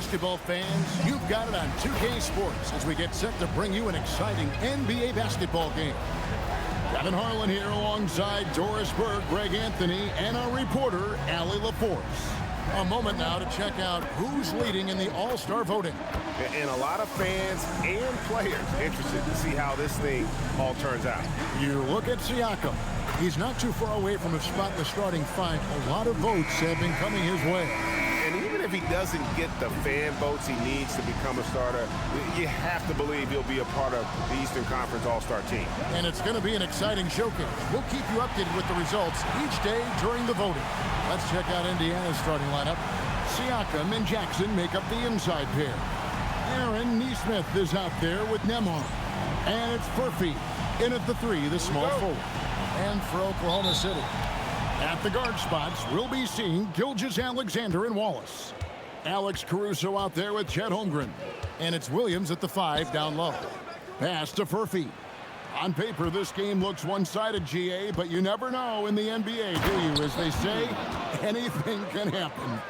basketball fans, you've got it on 2K Sports as we get set to bring you an exciting NBA basketball game. Kevin Harlan here alongside Doris Berg, Greg Anthony, and our reporter, Allie LaForce. A moment now to check out who's leading in the All-Star voting. And a lot of fans and players interested to see how this thing all turns out. You look at Siakam. He's not too far away from a spot in the starting five. A lot of votes have been coming his way. And even if he doesn't get the fan votes he needs to become a starter, you have to believe he'll be a part of the Eastern Conference All-Star team. And it's going to be an exciting showcase. We'll keep you updated with the results each day during the voting. Let's check out Indiana's starting lineup. Siakam and Jackson make up the inside pair. Aaron Nesmith is out there with Nembhard. And it's Furphy in at the three, the small forward. And for Oklahoma City, at the guard spots, we'll be seeing Gilgeous-Alexander and Wallace. Alex Caruso out there with Chet Holmgren. And it's Williams at the five down low. Pass to Furphy. On paper, this game looks one-sided, GA, but you never know in the NBA, do you? As they say, anything can happen.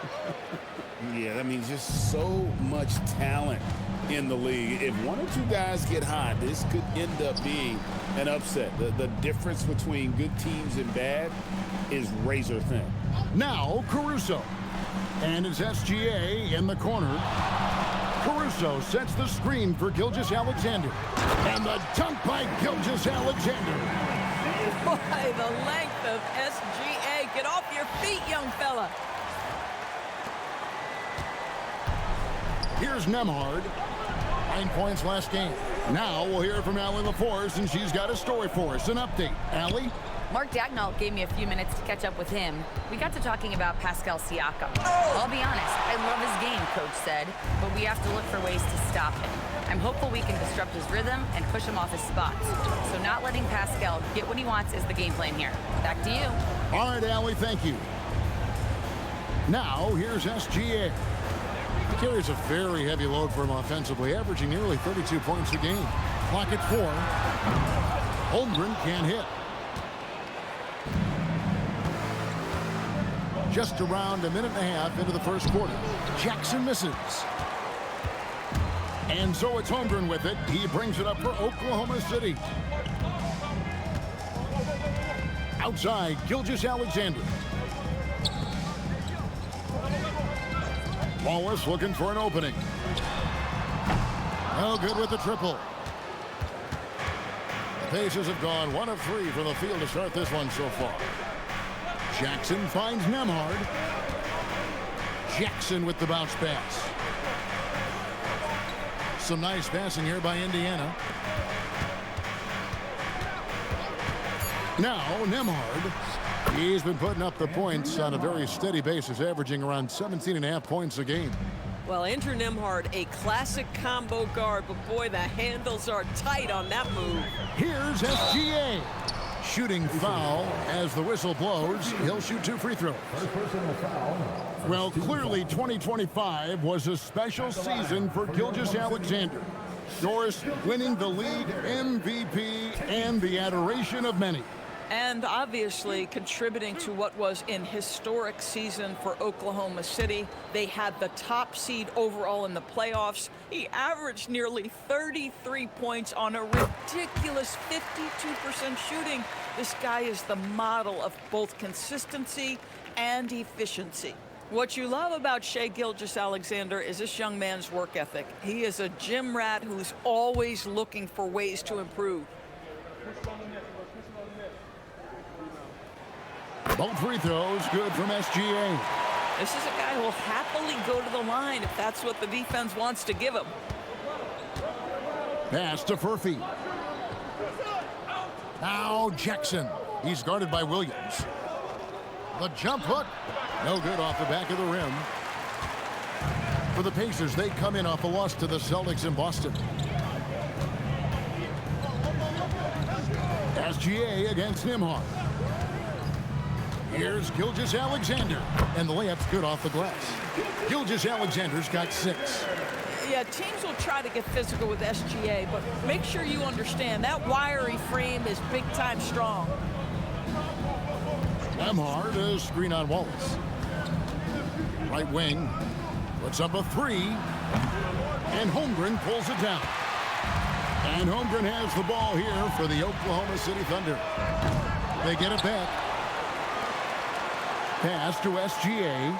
Yeah, that means just so much talent in the league. If one or two guys get hot, this could end up being an upset. The difference between good teams and bad is razor thin. Now, Caruso. And it's SGA in the corner. Caruso sets the screen for Gilgeous-Alexander. And the dunk by Gilgeous-Alexander. Boy, the length of SGA. Get off your feet, young fella. Here's Nembhard. 9 points last game. Now we'll hear from Allie LaForce, and she's got a story for us. An update. Allie? Mark Dagnall gave me a few minutes to catch up with him. We got to talking about Pascal Siakam. I'll be honest, I love his game, Coach said, but we have to look for ways to stop him. I'm hopeful we can disrupt his rhythm and push him off his spots. So not letting Pascal get what he wants is the game plan here. Back to you. All right, Allie, thank you. Now, here's SGA. He carries a very heavy load for him offensively, averaging nearly 32 points a game. Clock at 4. Holmgren can't hit. Just around a minute and a half into the first quarter. Jackson misses. And so it's Holmgren with it. He brings it up for Oklahoma City. Outside, Gilgeous-Alexander. Wallace looking for an opening. Oh, good with the triple. The Pacers have gone 1 of 3 from the field to start this one so far. Jackson finds Nembhard. Jackson with the bounce pass. Some nice passing here by Indiana. Now Nembhard. He's been putting up the points on a very steady basis, averaging around 17.5 points a game. Well, Andrew Nembhard, a classic combo guard, but boy, the handles are tight on that move. Here's SGA. Shooting foul as the whistle blows. He'll shoot 2 free throws. Well, clearly 2025 was a special season for Gilgeous-Alexander. Doris winning the league MVP and the adoration of many. And obviously contributing to what was an historic season for Oklahoma City. They had the top seed overall in the playoffs. He averaged nearly 33 points on a ridiculous 52% shooting. This guy is the model of both consistency and efficiency. What you love about Shai Gilgeous-Alexander is this young man's work ethic. He is a gym rat who's always looking for ways to improve. Both free throws good from SGA. This is a guy who will happily go to the line if that's what the defense wants to give him. Pass to Furphy. Now Jackson. He's guarded by Williams. The jump hook. No good off the back of the rim. For the Pacers, they come in off a loss to the Celtics in Boston. SGA against Nembhard. Here's Gilgeous-Alexander, and the layup's good off the glass. Gilgeous-Alexander's got 6. Yeah, teams will try to get physical with SGA, but make sure you understand that wiry frame is big-time strong. Nembhard, a screen on Wallace. Right wing. Puts up a three. And Holmgren pulls it down. And Holmgren has the ball here for the Oklahoma City Thunder. They get it back. Pass to SGA.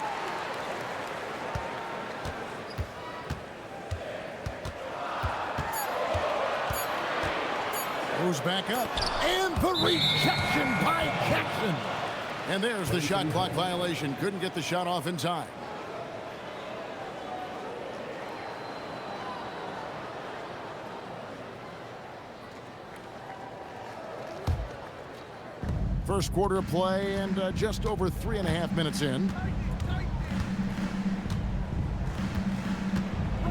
Goes back up. And the rejection by Jackson. And there's the shot clock violation. Couldn't get the shot off in time. First quarter of play and just over 3.5 minutes in.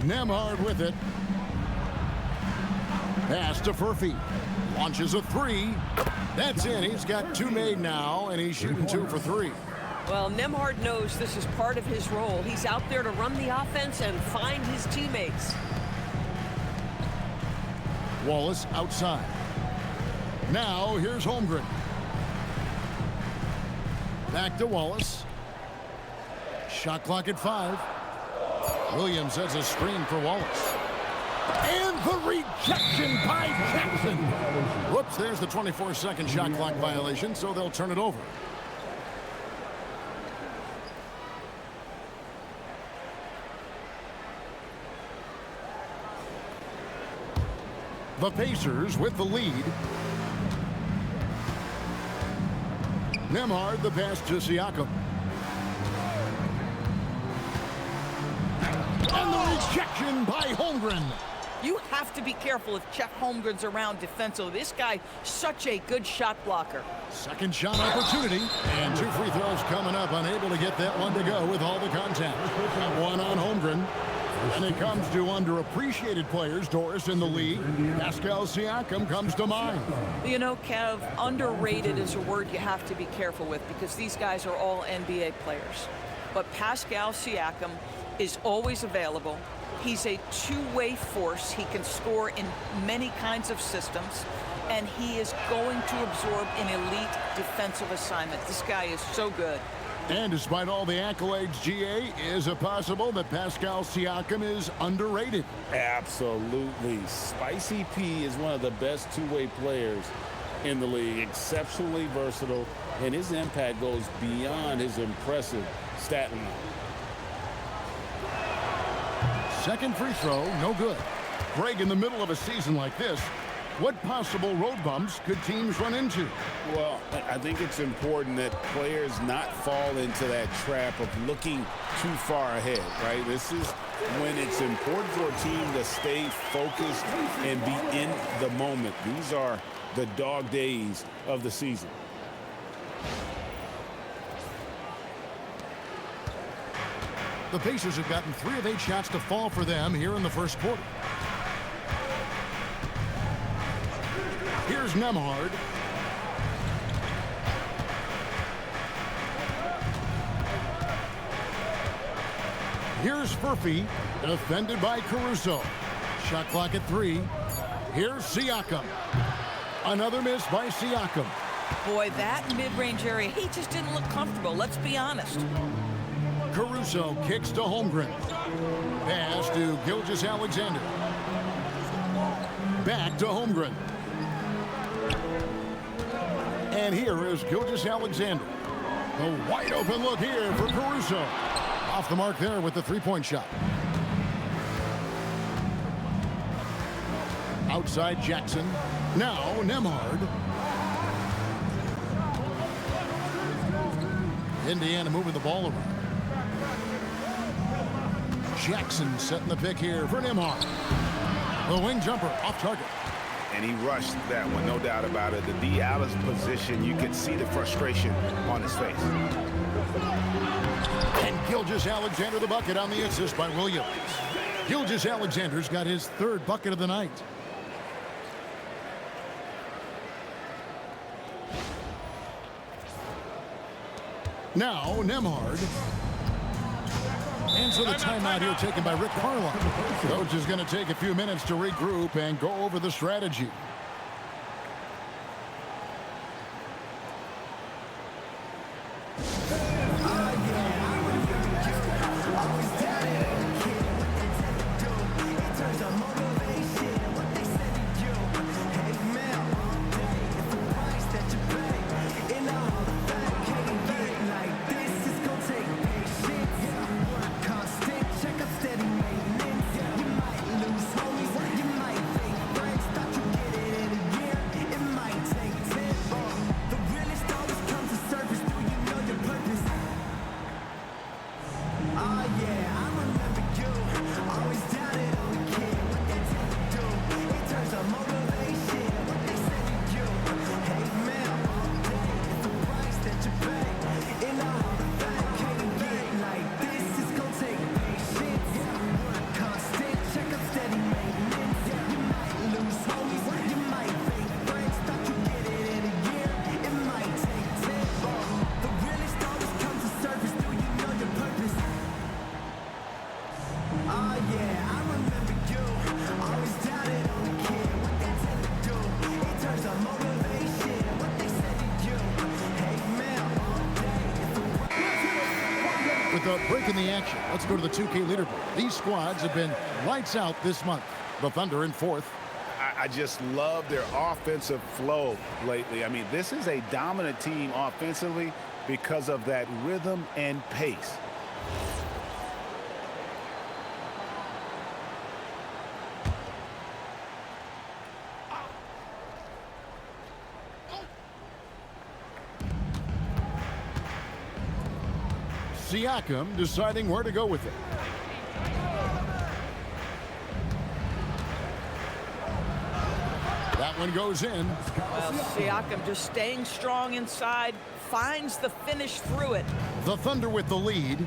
Nembhard with it. Pass to Furphy. Launches a three. That's in. He's got 2 made now, and he's shooting 2 for 3. Well, Nembhard knows this is part of his role. He's out there to run the offense and find his teammates. Wallace outside. Now here's Holmgren. Back to Wallace. Shot clock at 5. Williams has a screen for Wallace. And the rejection by Jackson. Whoops, there's the 24-second shot clock violation, so they'll turn it over. The Pacers with the lead. Nembhard, the pass to Siakam. And the rejection by Holmgren. You have to be careful if Chet Holmgren's around defensively. This guy, such a good shot blocker. Second shot opportunity. And 2 free throws coming up. Unable to get that one to go with all the contact. One on Holmgren. And it comes to underappreciated players, Doris, in the league. Pascal Siakam comes to mind. You know, Kev, underrated is a word you have to be careful with because these guys are all NBA players. But Pascal Siakam is always available. He's a two-way force. He can score in many kinds of systems. And he is going to absorb an elite defensive assignment. This guy is so good. And despite all the accolades, GA, is it possible that Pascal Siakam is underrated? Absolutely. Spicy P is one of the best two-way players in the league. Exceptionally versatile, and his impact goes beyond his impressive stat line. Second free throw, no good. Greg, in the middle of a season like this, what possible road bumps could teams run into? Well, I think it's important that players not fall into that trap of looking too far ahead, right? This is when it's important for a team to stay focused and be in the moment. These are the dog days of the season. The Pacers have gotten 3 of 8 shots to fall for them here in the first quarter. Here's Nembhard. Here's Furphy, defended by Caruso. Shot clock at 3. Here's Siakam. Another miss by Siakam. Boy, that mid-range area, he just didn't look comfortable. Let's be honest. Caruso kicks to Holmgren. Pass to Gilgeous-Alexander. Back to Holmgren. And here is Gilgeous-Alexander. A wide open look here for Caruso. Off the mark there with the three-point shot. Outside Jackson. Now Nembhard. Indiana moving the ball around. Jackson setting the pick here for Nembhard. The wing jumper off target. And he rushed that one, no doubt about it. The D. Allen's position, you could see the frustration on his face. And Gilgeous-Alexander the bucket on the assist by Williams. Gilgeous-Alexander's got his 3rd bucket of the night. Now Nembhard. And so the timeout here taken by Rick Carlisle. Coach is going to take a few minutes to regroup and go over the strategy. breaking the action, let's go to the 2K leaderboard. These squads have been lights out this month. The Thunder in fourth. I just love their offensive flow lately. I mean, this is a dominant team offensively because of that rhythm and pace. Siakam deciding where to go with it. That one goes in. Well, Siakam just staying strong inside, finds the finish through it. The Thunder with the lead.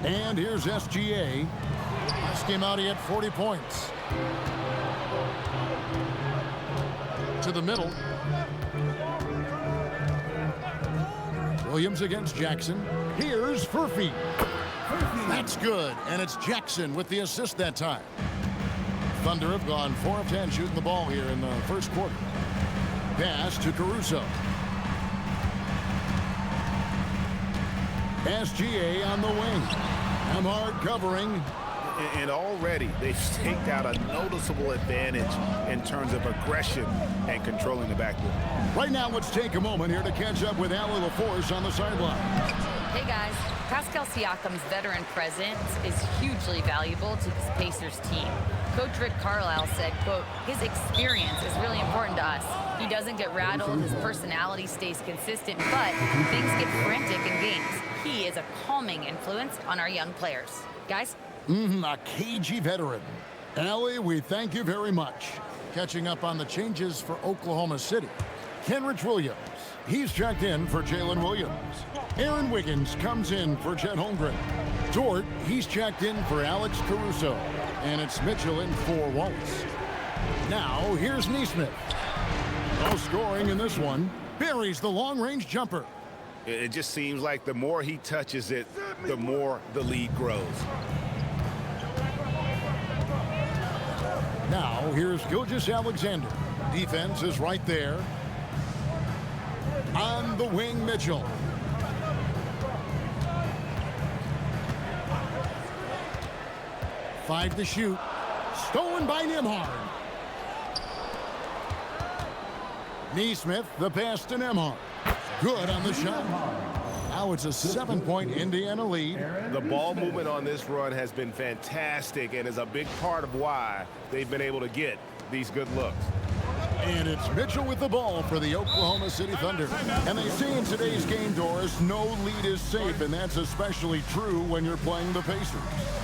And here's SGA. This came out, he had 40 points. To the middle. Williams against Jackson. Here's Furphy. That's good, and it's Jackson with the assist that time. Thunder have gone 4 of 10 shooting the ball here in the first quarter. Pass to Caruso. SGA on the wing. Hard covering. And already they've staked out a noticeable advantage in terms of aggression and controlling the backboard. Right now, let's take a moment here to catch up with Allie LaForce on the sideline. Hey guys, Pascal Siakam's veteran presence is hugely valuable to this Pacers team. Coach Rick Carlisle said, quote, his experience is really important to us. He doesn't get rattled, his personality stays consistent, but things get frantic in games. He is a calming influence on our young players. Guys? A cagey veteran. Allie, we thank you very much. Catching up on the changes for Oklahoma City. Kenrich Williams, he's checked in for Jalen Williams. Aaron Wiggins comes in for Chet Holmgren. Dort, he's checked in for Alex Caruso. And it's Mitchell in for Wallace. Now, here's Neesmith. No scoring in this one. Buries the long-range jumper. It just seems like the more he touches it, the more the lead grows. Now, here's Gilgeous-Alexander. Defense is right there. On the wing, Mitchell. Five to shoot. Stolen by Nembhard. Neesmith, the pass to Nembhard. Good on the shot. Now it's a 7-point Indiana lead. The ball movement on this run has been fantastic and is a big part of why they've been able to get these good looks. And it's Mitchell with the ball for the Oklahoma City Thunder. And they say in today's game, Doris, no lead is safe, and that's especially true when you're playing the Pacers.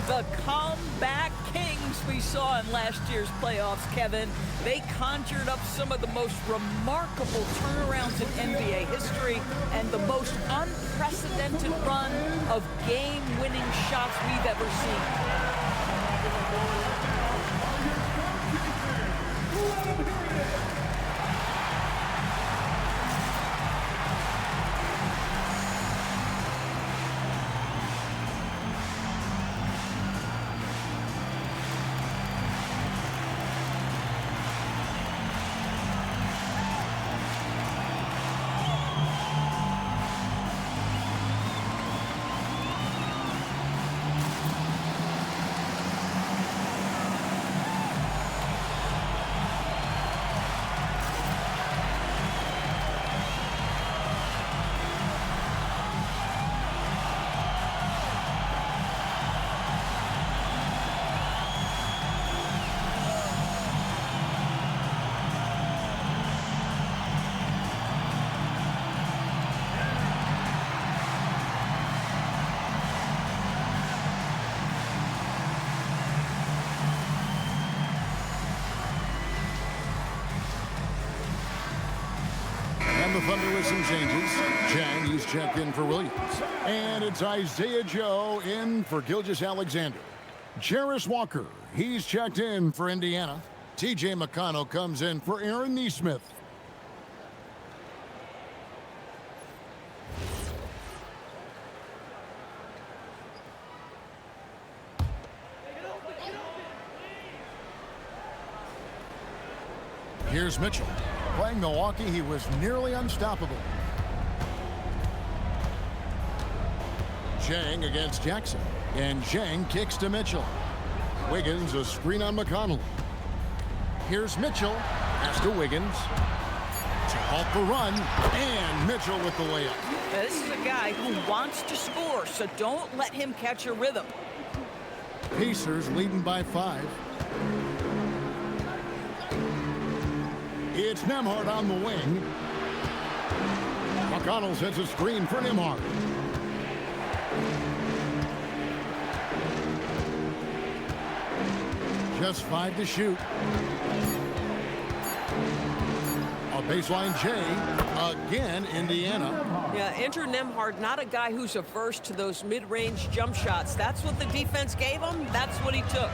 The comeback kings we saw in last year's playoffs, Kevin. They conjured up some of the most remarkable turnarounds in NBA history and the most unprecedented run of game-winning shots we've ever seen. The Thunder with some changes. Chang, he's checked in for Williams. And it's Isaiah Joe in for Gilgeous-Alexander. Jarris Walker, he's checked in for Indiana. TJ McConnell comes in for Aaron Neesmith. Here's Mitchell. Playing Milwaukee, he was nearly unstoppable. Zhang against Jackson. And Zhang kicks to Mitchell. Wiggins a screen on McConnell. Here's Mitchell. Pass to Wiggins. To halt the run. And Mitchell with the layup. Now, this is a guy who wants to score, so don't let him catch a rhythm. Pacers leading by 5. It's Nembhard on the wing. McConnell sets a screen for Nembhard. Just 5 to shoot. A baseline J. Again, Indiana. Yeah, Andrew Nembhard, not a guy who's averse to those mid-range jump shots. That's what the defense gave him. That's what he took.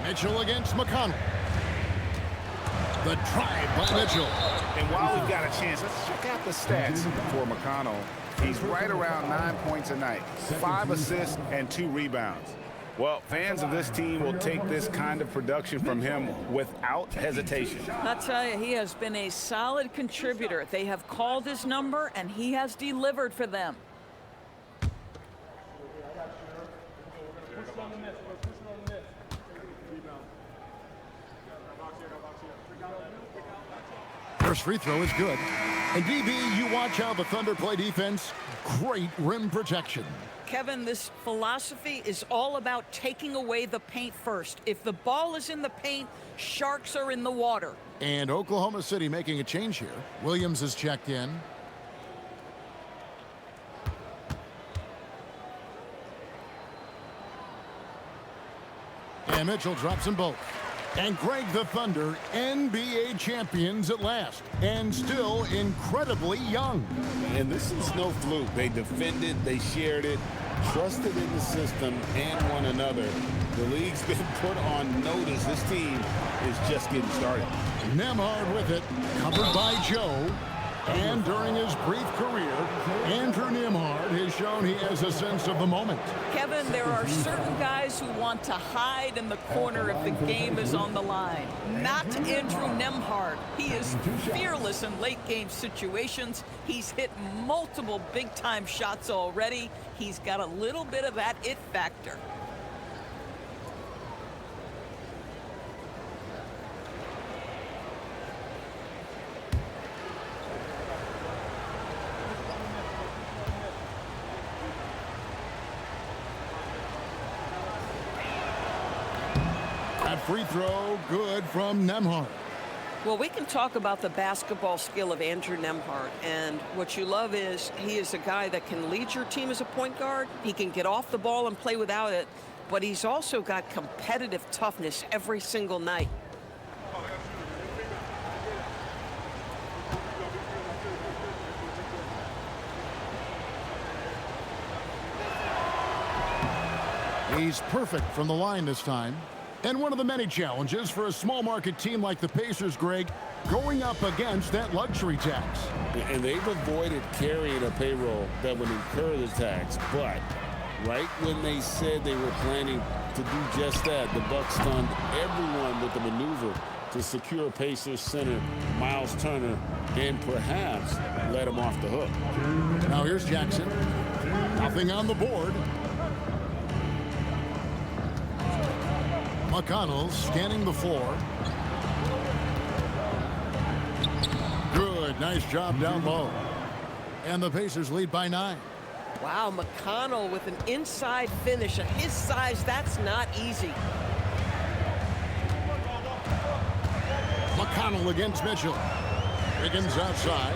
Mitchell against McConnell. The drive by Mitchell. And while we've got a chance, let's check out the stats for McConnell. He's right around 9 points a night, 5 assists and 2 rebounds. Well, fans of this team will take this kind of production from him without hesitation. I'll tell you, he has been a solid contributor. They have called his number, and he has delivered for them. First free throw is good. And DB, you watch how the Thunder play defense. Great rim protection. Kevin, this philosophy is all about taking away the paint first. If the ball is in the paint, sharks are in the water. And Oklahoma City making a change here. Williams is checked in. And Mitchell drops them both. And Greg, the Thunder, NBA champions at last, and still incredibly young. And this is no fluke. They defended, they shared it, trusted in the system and one another. The league's been put on notice. This team is just getting started. Nembhard with it, covered by Joe. And during his brief career, Andrew Nembhard has shown he has a sense of the moment. Kevin, there are certain guys who want to hide in the corner if the game is on the line. Not Andrew Nembhard. He is fearless in late-game situations. He's hit multiple big-time shots already. He's got a little bit of that it factor. Free throw, good from Nembhard. Well, we can talk about the basketball skill of Andrew Nembhard, and what you love is he is a guy that can lead your team as a point guard. He can get off the ball and play without it, but he's also got competitive toughness every single night. He's perfect from the line this time. And one of the many challenges for a small market team like the Pacers, Greg, going up against that luxury tax. And they've avoided carrying a payroll that would incur the tax. But right when they said they were planning to do just that, the Bucks stunned everyone with the maneuver to secure Pacers center Miles Turner and perhaps let him off the hook. Now here's Jackson. Nothing on the board. McConnell scanning the floor. Good, nice job down low. And the Pacers lead by 9. Wow, McConnell with an inside finish. At his size, that's not easy. McConnell against Mitchell. Wiggins outside.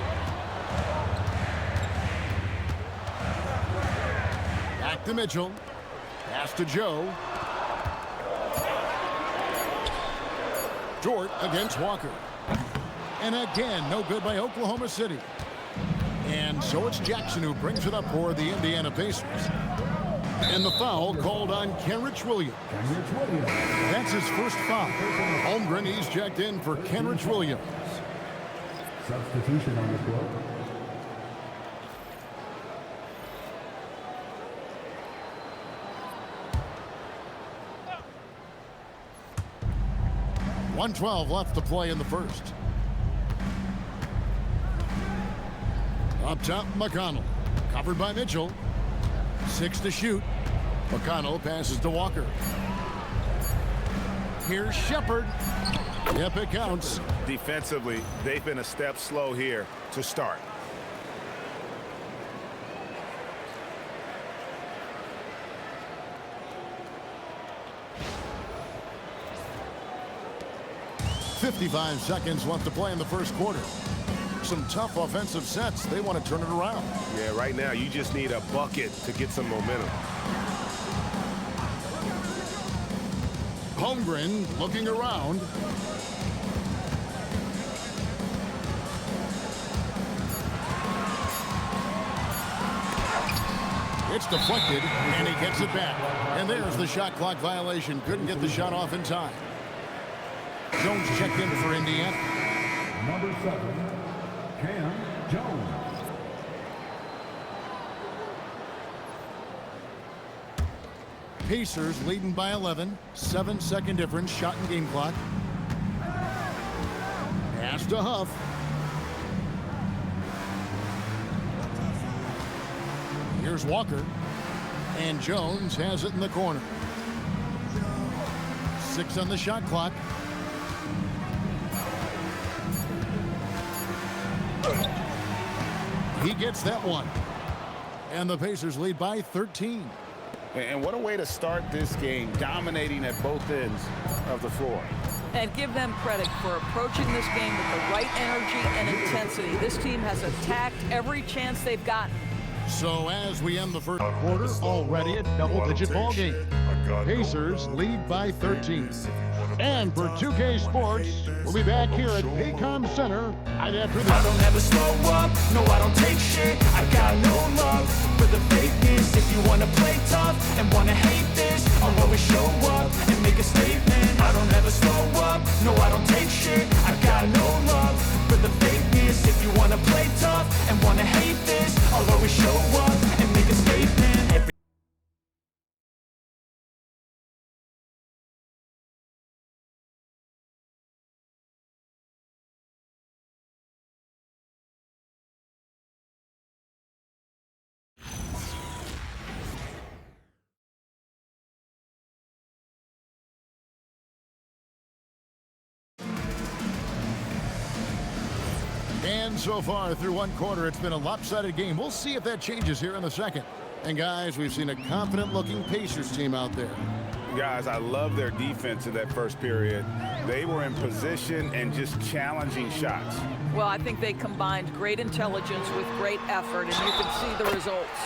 Back to Mitchell. Pass to Joe. Dort against Walker. And again, no good by Oklahoma City. And so it's Jackson who brings it up for the Indiana Pacers. And the foul called on Kenrich Williams. That's his first foul. Holmgren, he's checked in for Kenrich Williams. Substitution on the floor. .112 left to play in the first. Up top, McConnell. Covered by Mitchell. 6 to shoot. McConnell passes to Walker. Here's Shepherd. Yep, it counts. Defensively, they've been a step slow here to start. .55 seconds left to play in the first quarter. Some tough offensive sets. They want to turn it around. Yeah, right now you just need a bucket to get some momentum. Holmgren looking around. It's deflected, and he gets it back. And there's the shot clock violation. Couldn't get the shot off in time. Jones checked in for Indiana. Number 7, Cam Jones. Pacers leading by 11. 7-second difference. Shot and game clock. Pass to Huff. Here's Walker. And Jones has it in the corner. 6 on the shot clock. He gets that one. And the Pacers lead by 13. And what a way to start this game, dominating at both ends of the floor. And give them credit for approaching this game with the right energy and intensity. This team has attacked every chance they've gotten. So as we end the first quarter, already a double-digit ball game. Pacers lead by 13. And for 2K Sports, we'll be back here at Paycom Center right after this. I don't ever slow up, no I don't take shit. I got no love for the fakeness. If you wanna play tough and wanna hate this, I'll always show up and make a statement. I don't ever slow up, no I don't take shit. I got no love for the fakeness. If you wanna play tough and wanna hate this, I'll always show up and make a statement. And so far through one quarter, it's been a lopsided game. We'll see if that changes here in the second. And guys, we've seen a confident-looking Pacers team out there. Guys, I love their defense in that first period. They were in position and just challenging shots. Well, I think they combined great intelligence with great effort, and you can see the results.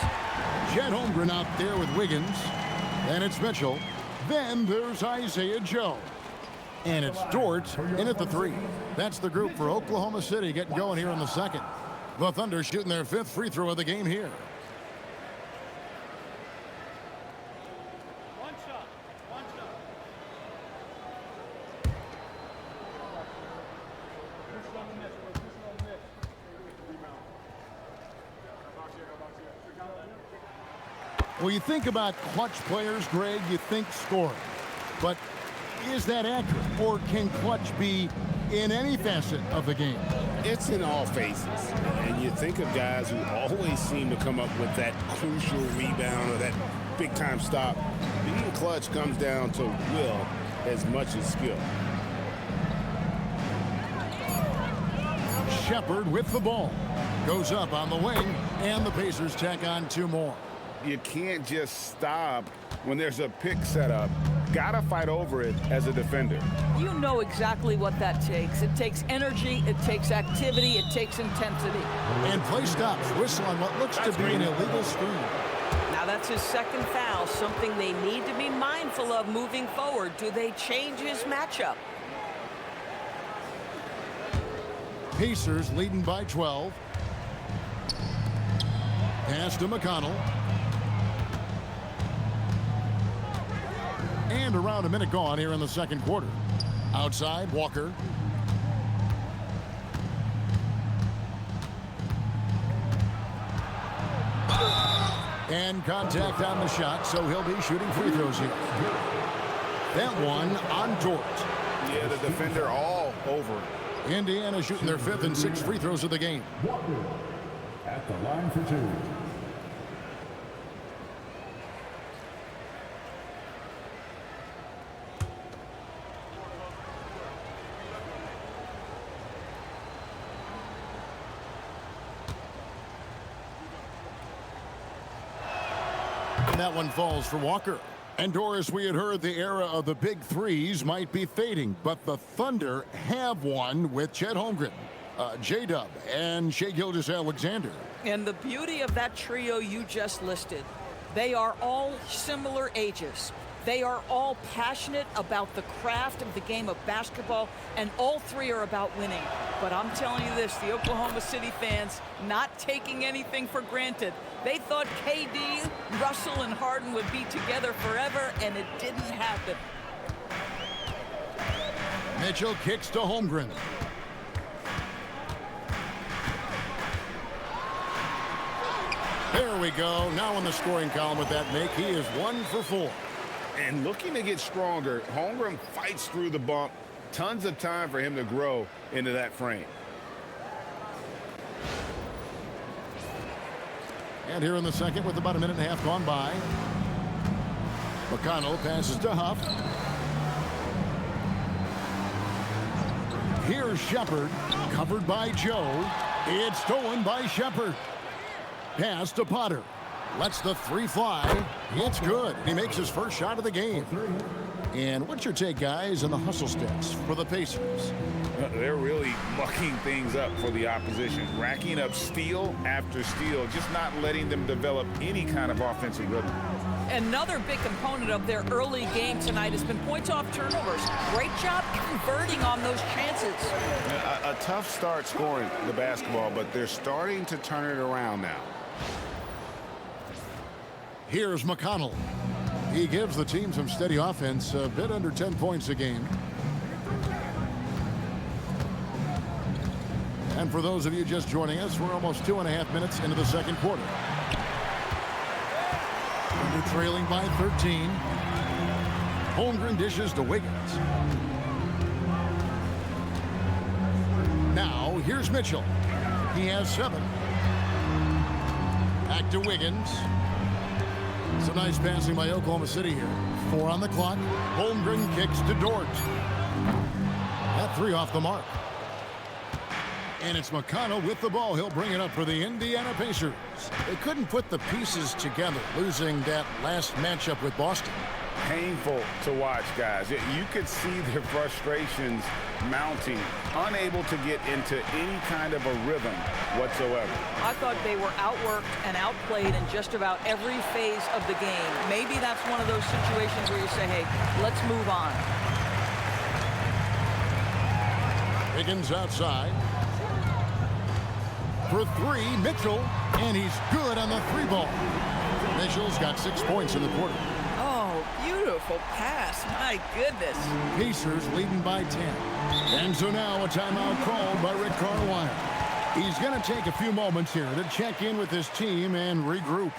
Chet Holmgren out there with Wiggins. Then it's Mitchell. Then there's Isaiah Joe. And it's Dort in at the 3. That's the group for Oklahoma City getting going here in the second. The Thunder shooting their 5th free throw of the game here. One shot. Well, you think about clutch players, Greg, you think scoring. But is that accurate? Or can clutch be in any facet of the game? It's in all phases. And you think of guys who always seem to come up with that crucial rebound or that big-time stop. Being clutch comes down to will as much as skill. Shepherd with the ball. Goes up on the wing, and the Pacers tack on 2 more. You can't just stop when there's a pick set up. Gotta fight over it as a defender. You know exactly what that takes. It takes energy, it takes activity, it takes intensity. And play stops. Whistle on what looks to be an illegal screen. Now that's his second foul, something they need to be mindful of moving forward. Do they change his matchup? Pacers leading by 12. Pass to McConnell. And around a minute gone here in the second quarter. Outside, Walker. And contact on the shot, so he'll be shooting free throws here. That one on Dort. Yeah, the defender all over it. Indiana shooting their 5th and 6th free throws of the game. at the line for two. And that one falls for Walker. And Doris, we had heard the era of the big threes might be fading, but the Thunder have one with Chet Holmgren, J-Dub, and Shai Gilgeous-Alexander. And the beauty of that trio you just listed, they are all similar ages. They are all passionate about the craft of the game of basketball, and all three are about winning. But I'm telling you this, the Oklahoma City fans not taking anything for granted. They thought KD, Russell, and Harden would be together forever, and it didn't happen. Mitchell kicks to Holmgren. There we go. Now in the scoring column with that make, he is 1 for 4. And looking to get stronger, Holmgren fights through the bump. Tons of time for him to grow into that frame. And here in the second with about a minute and a half gone by. McConnell passes to Huff. Here's Shepard, covered by Joe. It's stolen by Shepard. Pass to Potter. Lets the three fly. It's good. He makes his first shot of the game. And what's your take, guys, on the hustle stats for the Pacers? They're really mucking things up for the opposition, racking up steal after steal, just not letting them develop any kind of offensive rhythm. Another big component of their early game tonight has been points off turnovers. Great job converting on those chances. A tough start scoring the basketball, but they're starting to turn it around now. Here's McConnell. He gives the team some steady offense, a bit under 10 points a game. And for those of you just joining us, we're almost 2.5 minutes into the second quarter. Under trailing by 13. Holmgren dishes to Wiggins. Now, here's Mitchell. He has 7. Back to Wiggins. Some nice passing by Oklahoma City here. 4 on the clock. Holmgren kicks to Dort. That 3 off the mark. And it's McConnell with the ball. He'll bring it up for the Indiana Pacers. They couldn't put the pieces together, losing that last matchup with Boston. Painful to watch, guys. You could see their frustrations mounting, unable to get into any kind of a rhythm whatsoever. I thought they were outworked and outplayed in just about every phase of the game. Maybe that's one of those situations where you say, hey, let's move on. Wiggins outside. For 3, Mitchell, and he's good on the 3 ball. Mitchell's got 6 points in the quarter. Oh, beautiful pass. My goodness. Pacers leading by 10. And so now a timeout called by Rick Carlisle. He's going to take a few moments here to check in with his team and regroup.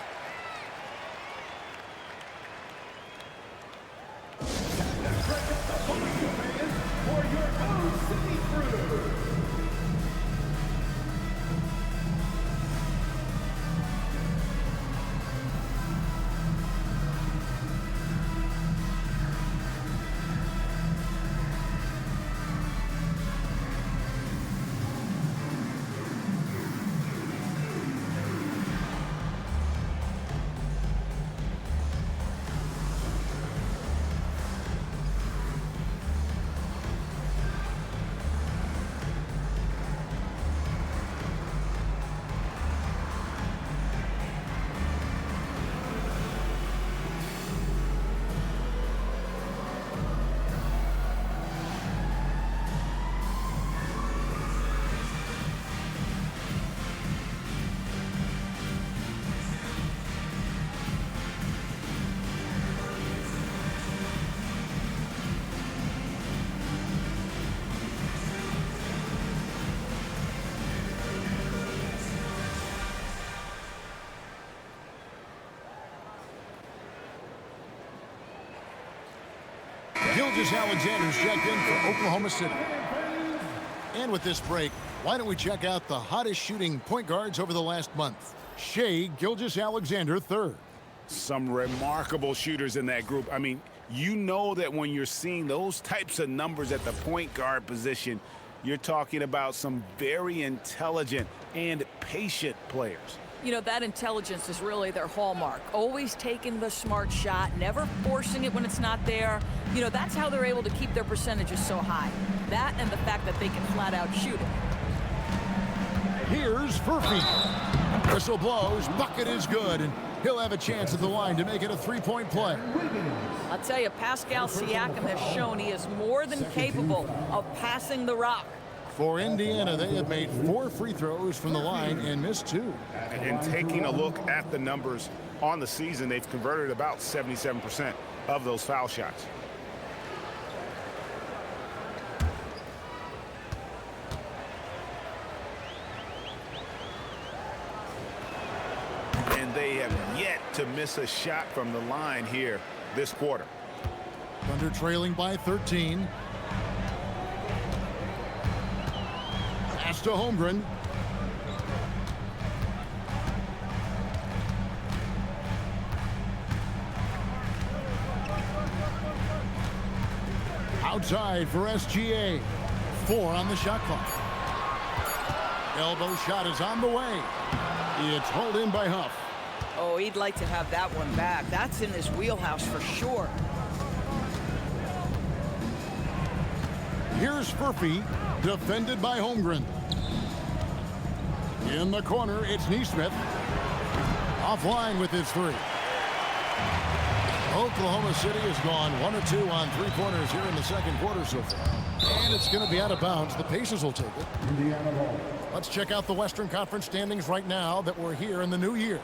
Gilgeous-Alexander's checked in for Oklahoma City. And with this break, Why don't we check out the hottest shooting point guards over the last month? Shai Gilgeous-Alexander, third. Some remarkable shooters in that group. I mean, you know that when you're seeing those types of numbers at the point guard position, you're talking about some very intelligent and patient players. You know, that intelligence is really their hallmark. Always taking the smart shot, never forcing it when it's not there. You know, that's how they're able to keep their percentages so high. That and the fact that they can flat out shoot it. Here's Furphy. Whistle blows, bucket is good, and he'll have a chance at the line to make it a three-point play. I'll tell you, Pascal Siakam has shown he is more than capable of passing the rock. For Indiana, they have made 4 free throws from the line and missed 2. And taking a look at the numbers on the season, they've converted about 77% of those foul shots. And they have yet to miss a shot from the line here this quarter. Thunder trailing by 13. Pass to Holmgren. Outside for SGA. 4 on the shot clock. Elbow shot is on the way. It's hauled in by Huff. Oh, he'd like to have that one back. That's in his wheelhouse for sure. Here's Furphy, defended by Holmgren. In the corner, it's Nesmith. Offline with his 3. Oklahoma City has gone 1 of 2 on 3-pointers here in the second quarter so far. And it's going to be out of bounds. The Pacers will take it. Let's check out the Western Conference standings right now that we're here in the new year.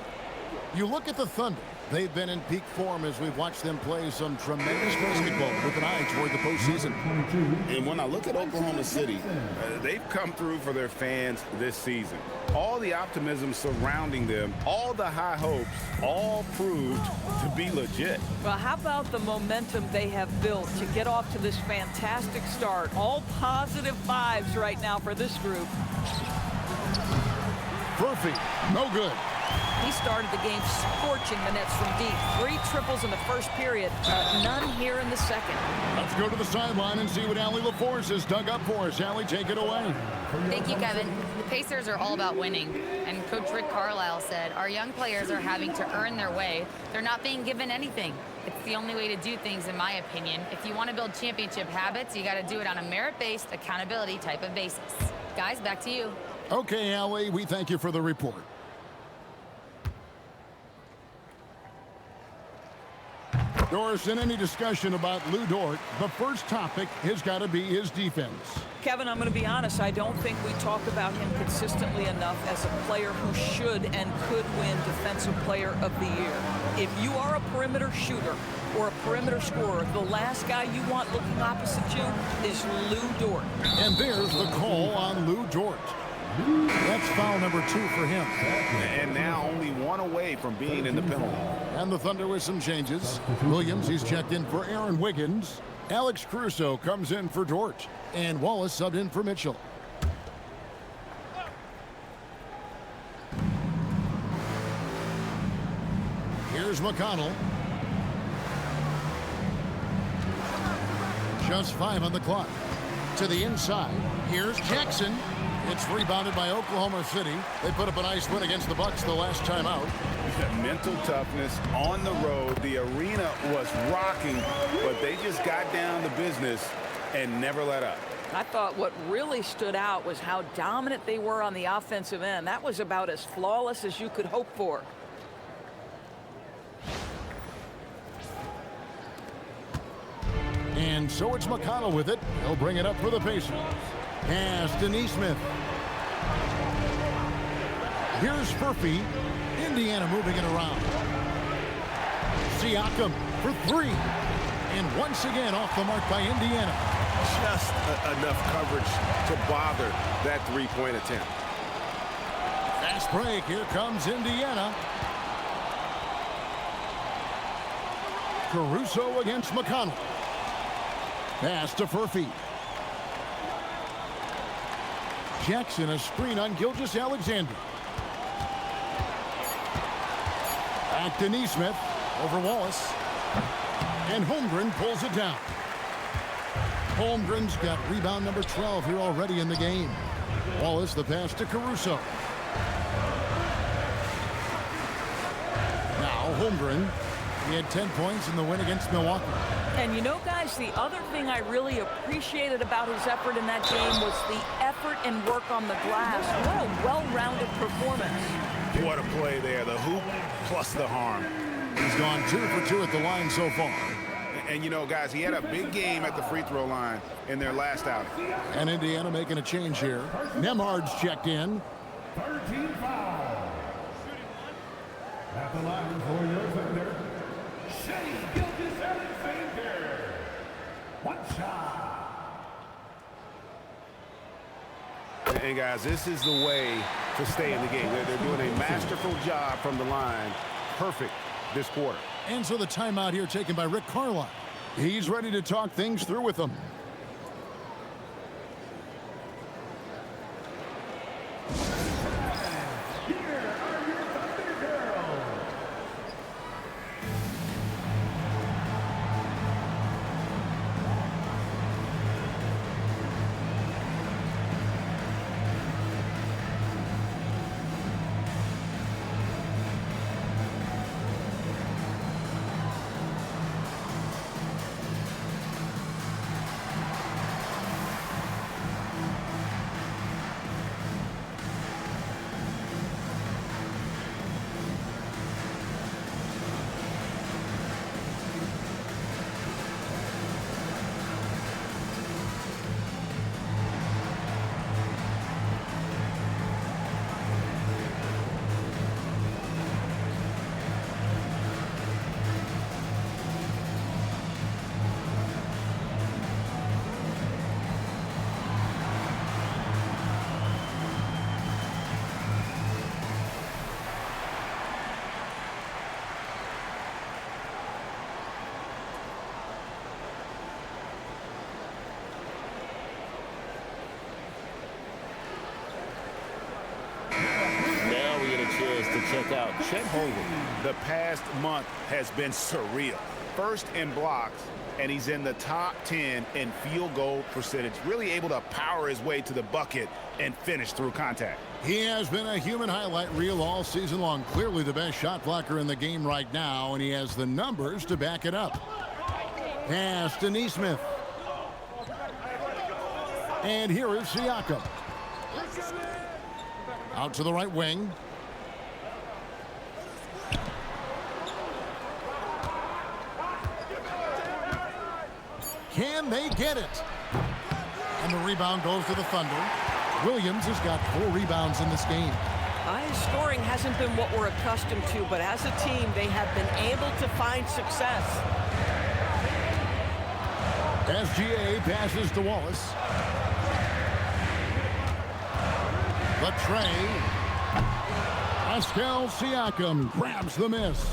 You look at the Thunder. They've been in peak form as we've watched them play some tremendous basketball with an eye toward the postseason. And when I look at Oklahoma City, They've come through for their fans this season. All the optimism surrounding them, all the high hopes, all proved to be legit. Well, how about the momentum they have built to get off to this fantastic start? All positive vibes right now for this group. Furphy, no good. He started the game scorching the nets from deep. 3 triples in the first period, none here in the second. Let's go to the sideline and see what Allie LaForce has dug up for us. Allie, take it away. Thank you, Kevin. The Pacers are all about winning. And Coach Rick Carlisle said, our young players are having to earn their way. They're not being given anything. It's the only way to do things, in my opinion. If you want to build championship habits, you got to do it on a merit-based, accountability type of basis. Guys, back to you. Okay, Allie, we thank you for the report. Doris, in any discussion about Lou Dort, the first topic has got to be his defense. Kevin, I'm going to be honest. I don't think we talk about him consistently enough as a player who should and could win Defensive Player of the Year. If you are a perimeter shooter or a perimeter scorer, the last guy you want looking opposite you is Lou Dort. And there's the call on Lou Dort. That's foul number 2 for him. And now only 1 away from being in the penalty. And the Thunder with some changes. Williams, he's checked in for Aaron Wiggins. Alex Caruso comes in for Dort. And Wallace subbed in for Mitchell. Here's McConnell. Just 5 on the clock. To the inside. Here's Jackson. It's rebounded by Oklahoma City. They put up a nice win against the Bucks the last time out. Mental toughness on the road. The arena was rocking, but they just got down to business and never let up. I thought what really stood out was how dominant they were on the offensive end. That was about as flawless as you could hope for. And so it's McConnell with it. He'll bring it up for the Pacers. Pass to Nesmith. Here's Furphy. Indiana moving it around. Siakam for 3. And once again off the mark by Indiana. Just enough coverage to bother that 3-point attempt. Fast break. Here comes Indiana. Caruso against McConnell. Pass to Furphy. Jackson, a screen on Gilgeous-Alexander. Back to Neesmith. Over Wallace. And Holmgren pulls it down. Holmgren's got rebound number 12 here already in the game. Wallace the pass to Caruso. Now Holmgren. He had 10 points in the win against Milwaukee. And you know, guys, the other thing I really appreciated about his effort in that game was the effort and work on the glass. What a well-rounded performance. What a play there. The hoop plus the harm. He's gone 2 for 2 at the line so far. And, you know, guys, he had a big game at the free throw line in their last outing. And Indiana making a change here. Nembhard's checked in. 13 fouls. At the line for your offender, Shai Gilgeous-Alexander. One shot. And, guys, this is the way to stay in the game. They're doing a masterful job from the line. Perfect this quarter. And so the timeout here taken by Rick Carlisle. He's ready to talk things through with them. To check out Chet Holmgren. The past month has been surreal. First in blocks, and he's in the top 10 in field goal percentage. Really able to power his way to the bucket and finish through contact. He has been a human highlight reel all season long. Clearly the best shot blocker in the game right now, and he has the numbers to back it up. Pass to Neesmith. And here is Siakam. Out to the right wing. Can they get it? And the rebound goes to the Thunder. Williams has got 4 rebounds in this game. His scoring hasn't been what we're accustomed to, but as a team, they have been able to find success. SGA passes to Wallace. The Trae. Pascal Siakam grabs the miss.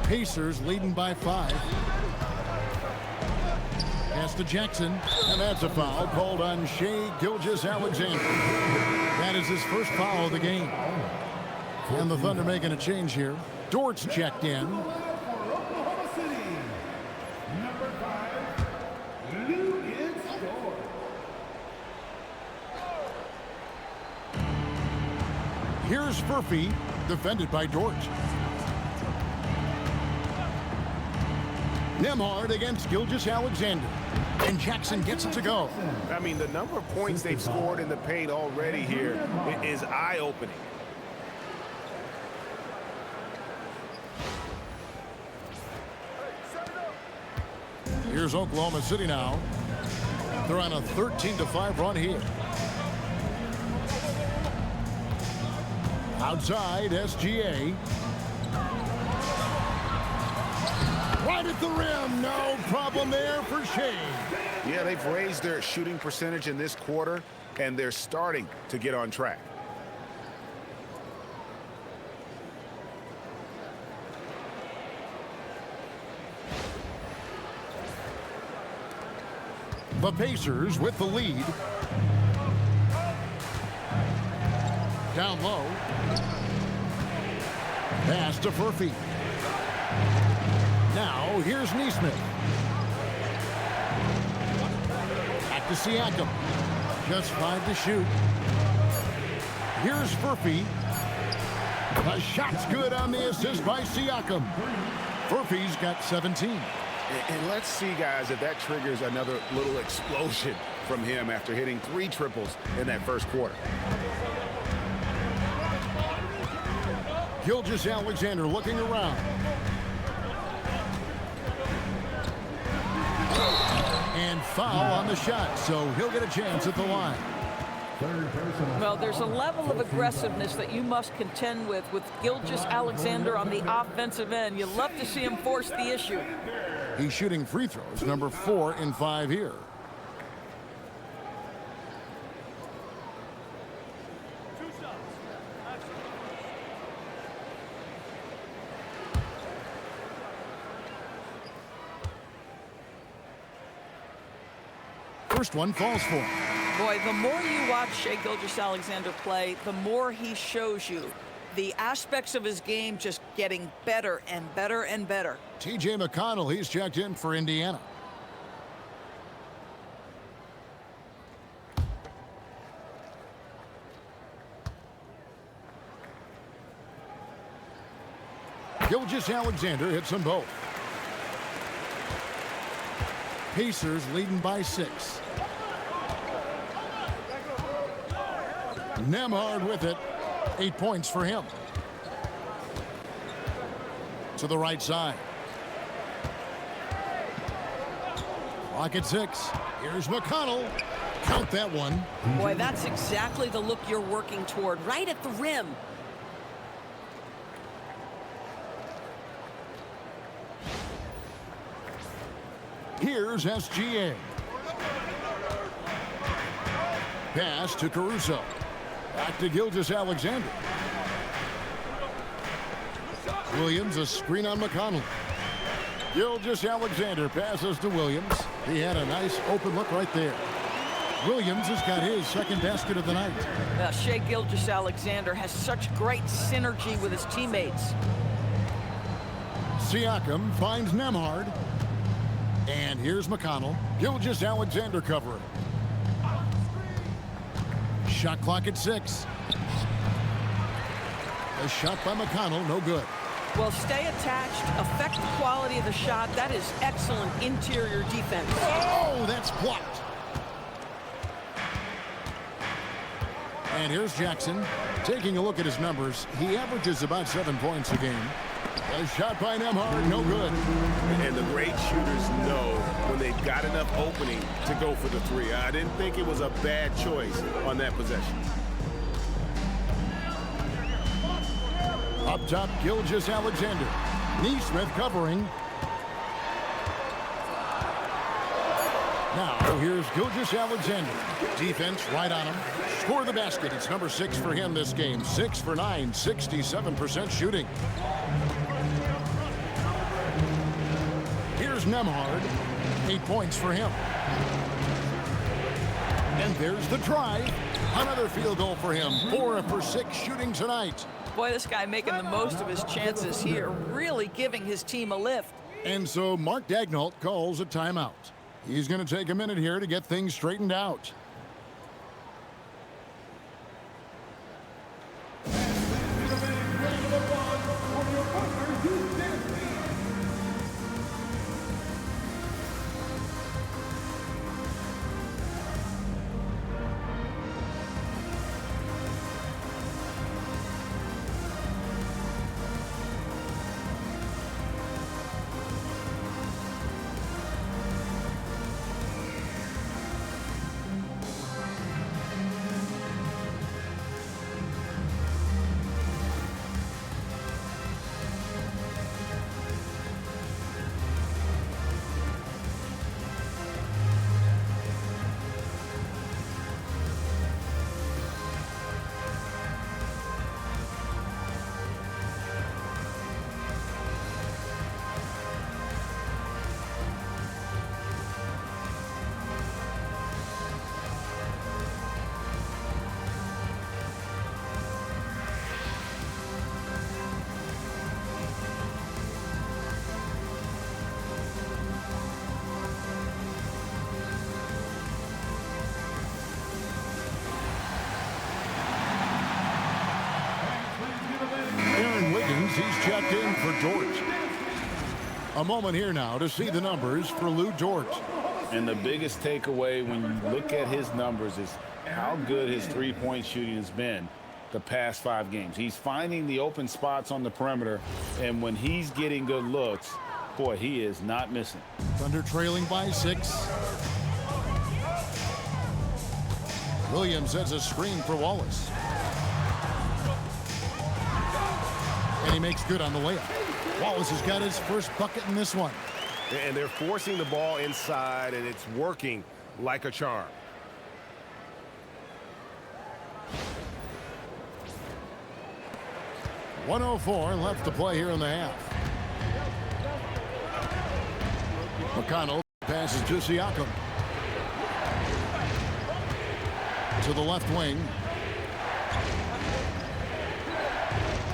Pacers leading by 5. Pass to Jackson, and that's a foul called on Shai Gilgeous-Alexander. That is his first foul of the game. And the Thunder making a change here. Dort's checked in. Here's Furphy, defended by Dort. Nembhard against Gilgeous-Alexander. And Jackson gets it to go. I mean, the number of points they've scored in the paint already here is eye-opening. Here's Oklahoma City now. They're on a 13-5 run here. Outside, SGA. Right at the rim. No problem there for Shai. Yeah, they've raised their shooting percentage in this quarter, and they're starting to get on track. The Pacers with the lead. Down low. Pass to Furphy. Now here's Neesmith. Back to Siakam. Just 5 to shoot. Here's Furphy. The shot's good on the assist by Siakam. Furphy's got 17. And let's see, guys, if that triggers another little explosion from him after hitting 3 triples in that first quarter. Gilgeous-Alexander looking around. And foul on the shot, so he'll get a chance at the line. Well, there's a level of aggressiveness that you must contend with Gilgeous-Alexander on the offensive end. You love to see him force the issue. He's shooting free throws, number 4 in 5 here. First one falls for him. Boy, the more you watch Shai Gilgeous-Alexander play, the more he shows you the aspects of his game just getting better and better and better. T.J. McConnell, he's checked in for Indiana. Gilgeous-Alexander hits them both. Pacers leading by 6. Nembhard with it. 8 points for him. To the right side. Clock at 6. Here's McConnell. Count that one. Boy, that's exactly the look you're working toward, right at the rim. Here's SGA. Pass to Caruso. Back to Gilgeous-Alexander. Williams, a screen on McConnell. Gilgeous-Alexander passes to Williams. He had a nice open look right there. Williams has got his second basket of the night. Shai Gilgeous-Alexander has such great synergy with his teammates. Siakam finds Nembhard. And here's McConnell. Gilgeous-Alexander covering. Shot clock at 6. A shot by McConnell, no good. Well, stay attached, affect the quality of the shot. That is excellent interior defense. Oh, that's blocked. And here's Jackson. Taking a look at his numbers, he averages about 7 points a game. A shot by Nembhard, no good. And the great shooters know when they've got enough opening to go for the 3. I didn't think it was a bad choice on that possession. Up top, Gilgeous-Alexander. Neesmith covering. Now, here's Gilgeous-Alexander. Defense right on him. Score the basket. It's number 6 for him this game. 6 for 9, 67% shooting. Here's Nembhard. 8 points for him. And there's the drive. Another field goal for him. 4 for 6 shooting tonight. Boy, this guy making the most of his chances here, really giving his team a lift. And so Mark Daigneault calls a timeout. He's going to take a minute here to get things straightened out. He's checked in for Dort. A moment here now to see the numbers for Lou Dort. And the biggest takeaway when you look at his numbers is how good his three-point shooting has been the past 5 games. He's finding the open spots on the perimeter, and when he's getting good looks, boy, he is not missing. Thunder trailing by 6. Williams has a screen for Wallace. And he makes good on the layup. Wallace has got his first bucket in this one. And they're forcing the ball inside, and it's working like a charm. .104 left to play here in the half. McConnell passes to Siakam. To the left wing.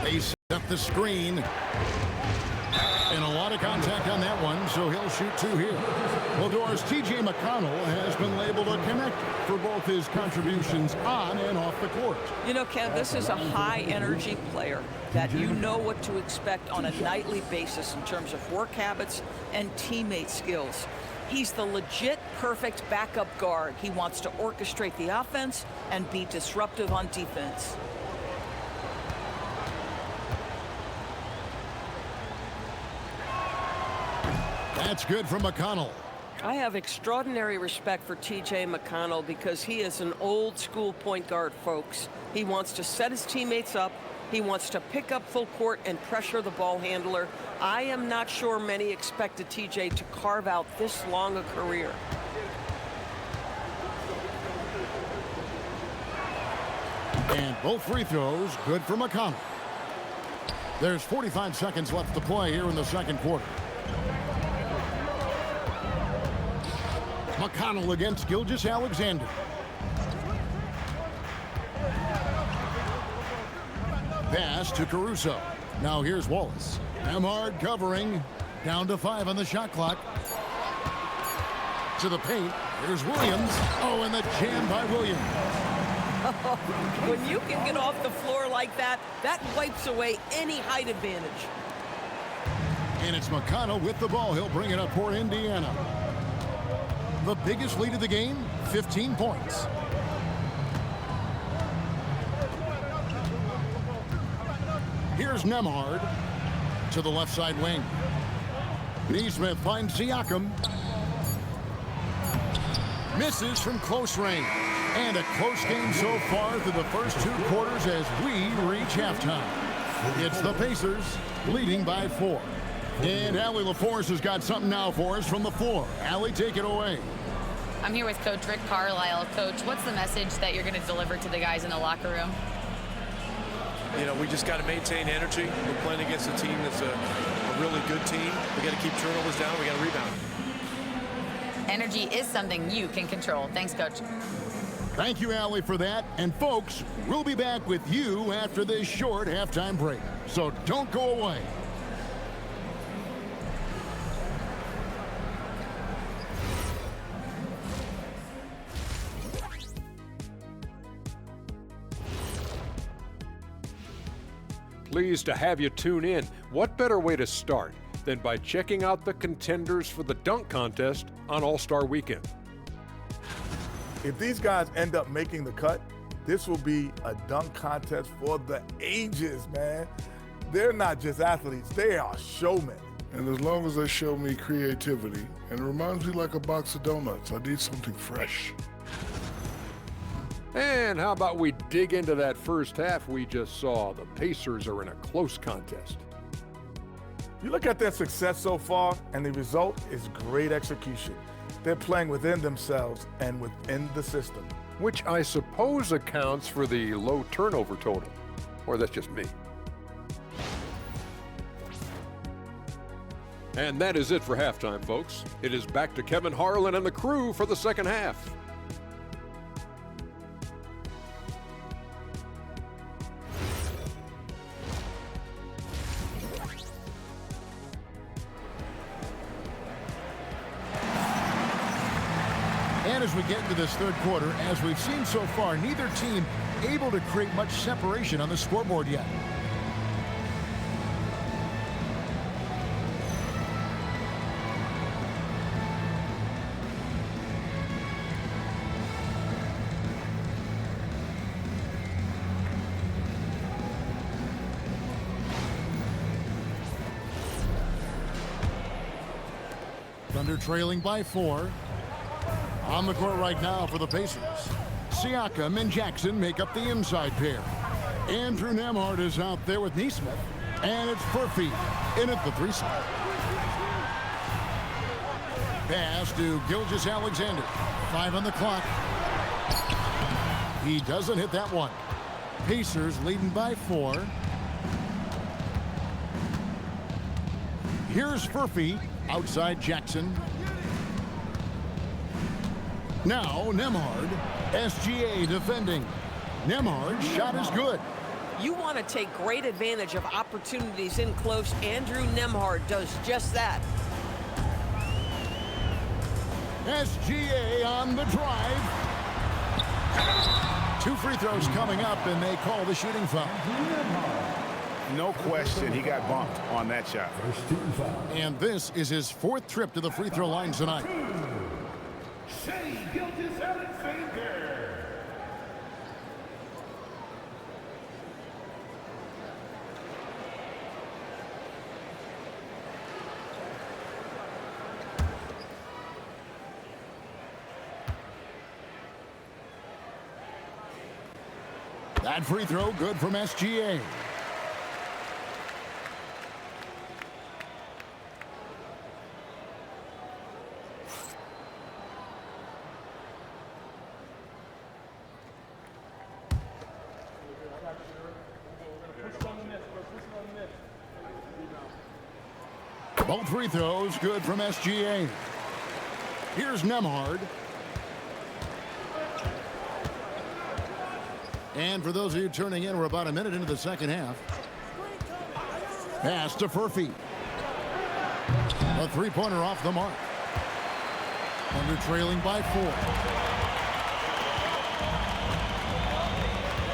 They set up the screen. And a lot of contact on that one, so he'll shoot 2 here. Well, Doris, T.J. McConnell has been labeled a connector for both his contributions on and off the court. You know, Ken, this is a high-energy player that you know what to expect on a nightly basis in terms of work habits and teammate skills. He's the legit perfect backup guard. He wants to orchestrate the offense and be disruptive on defense. That's good from McConnell. I have extraordinary respect for T.J. McConnell because he is an old-school point guard, folks. He wants to set his teammates up. He wants to pick up full court and pressure the ball handler. I am not sure many expected T.J. to carve out this long a career. And both free throws good for McConnell. There's 45 seconds left to play here in the second quarter. McConnell against Gilgeous-Alexander. Pass to Caruso. Now here's Wallace. Emhard covering. Down to 5 on the shot clock. To the paint. Here's Williams. Oh, and the jam by Williams. When you can get off the floor like that, that wipes away any height advantage. And it's McConnell with the ball. He'll bring it up for Indiana. The biggest lead of the game, 15 points. Here's Nembhard to the left side wing. Neesmith finds Siakam. Misses from close range. And a close game so far through the first 2 quarters as we reach halftime. It's the Pacers leading by 4. And Allie LaForce has got something now for us from the floor. Allie, take it away. I'm here with Coach Rick Carlisle. Coach, what's the message that you're going to deliver to the guys in the locker room? You know, we just got to maintain energy. We're playing against a team that's a really good team. We got to keep turnovers down. We got to rebound. Energy is something you can control. Thanks, Coach. Thank you, Allie, for that. And folks, we'll be back with you after this short halftime break. So don't go away. Pleased to have you tune in. What better way to start than by checking out the contenders for the dunk contest on All-Star Weekend? If these guys end up making the cut, this will be a dunk contest for the ages, man. They're not just athletes, they are showmen. And as long as they show me creativity, and it reminds me like a box of donuts, I need something fresh. And how about we dig into that first half we just saw? The Pacers are in a close contest. You look at their success so far, and the result is great execution. They're playing within themselves and within the system. Which I suppose accounts for the low turnover total. Or that's just me. And that is it for halftime, folks. It is back to Kevin Harlan and the crew for the second half. And as we get into this third quarter, as we've seen so far, neither team able to create much separation on the scoreboard yet. Thunder trailing by 4. On the court right now for the Pacers. Siakam and Jackson make up the inside pair. Andrew Nembhard is out there with Nesmith. And it's Furphy in at the 3 spot. Pass to Gilgeous-Alexander. 5 on the clock. He doesn't hit that one. Pacers leading by 4. Here's Furphy outside Jackson. Now Nembhard. SGA defending. Nembhard's shot is good. You want to take great advantage of opportunities in close. Andrew Nembhard does just that. SGA on the drive. 2 free throws coming up, and they call the shooting foul. No question, he got bumped on that shot. And this is his 4th trip to the free throw line tonight. Shai Gilgeous-Alexander. That free throw good from SGA. Both free throws good from SGA. Here's Nembhard. And for those of you turning in, we're about a minute into the second half. Pass to Furphy. A 3-pointer off the mark. Under trailing by 4.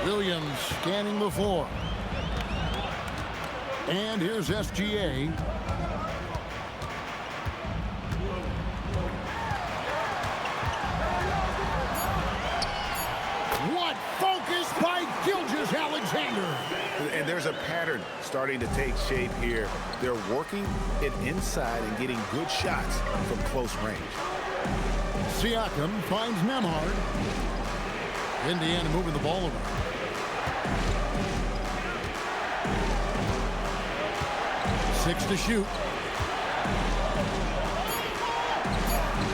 Williams scanning the floor. And here's SGA. What focus by Gilgeous-Alexander. And there's a pattern starting to take shape here. They're working it inside and getting good shots from close range. Siakam finds Nembhard. Indiana moving the ball around. Six to shoot.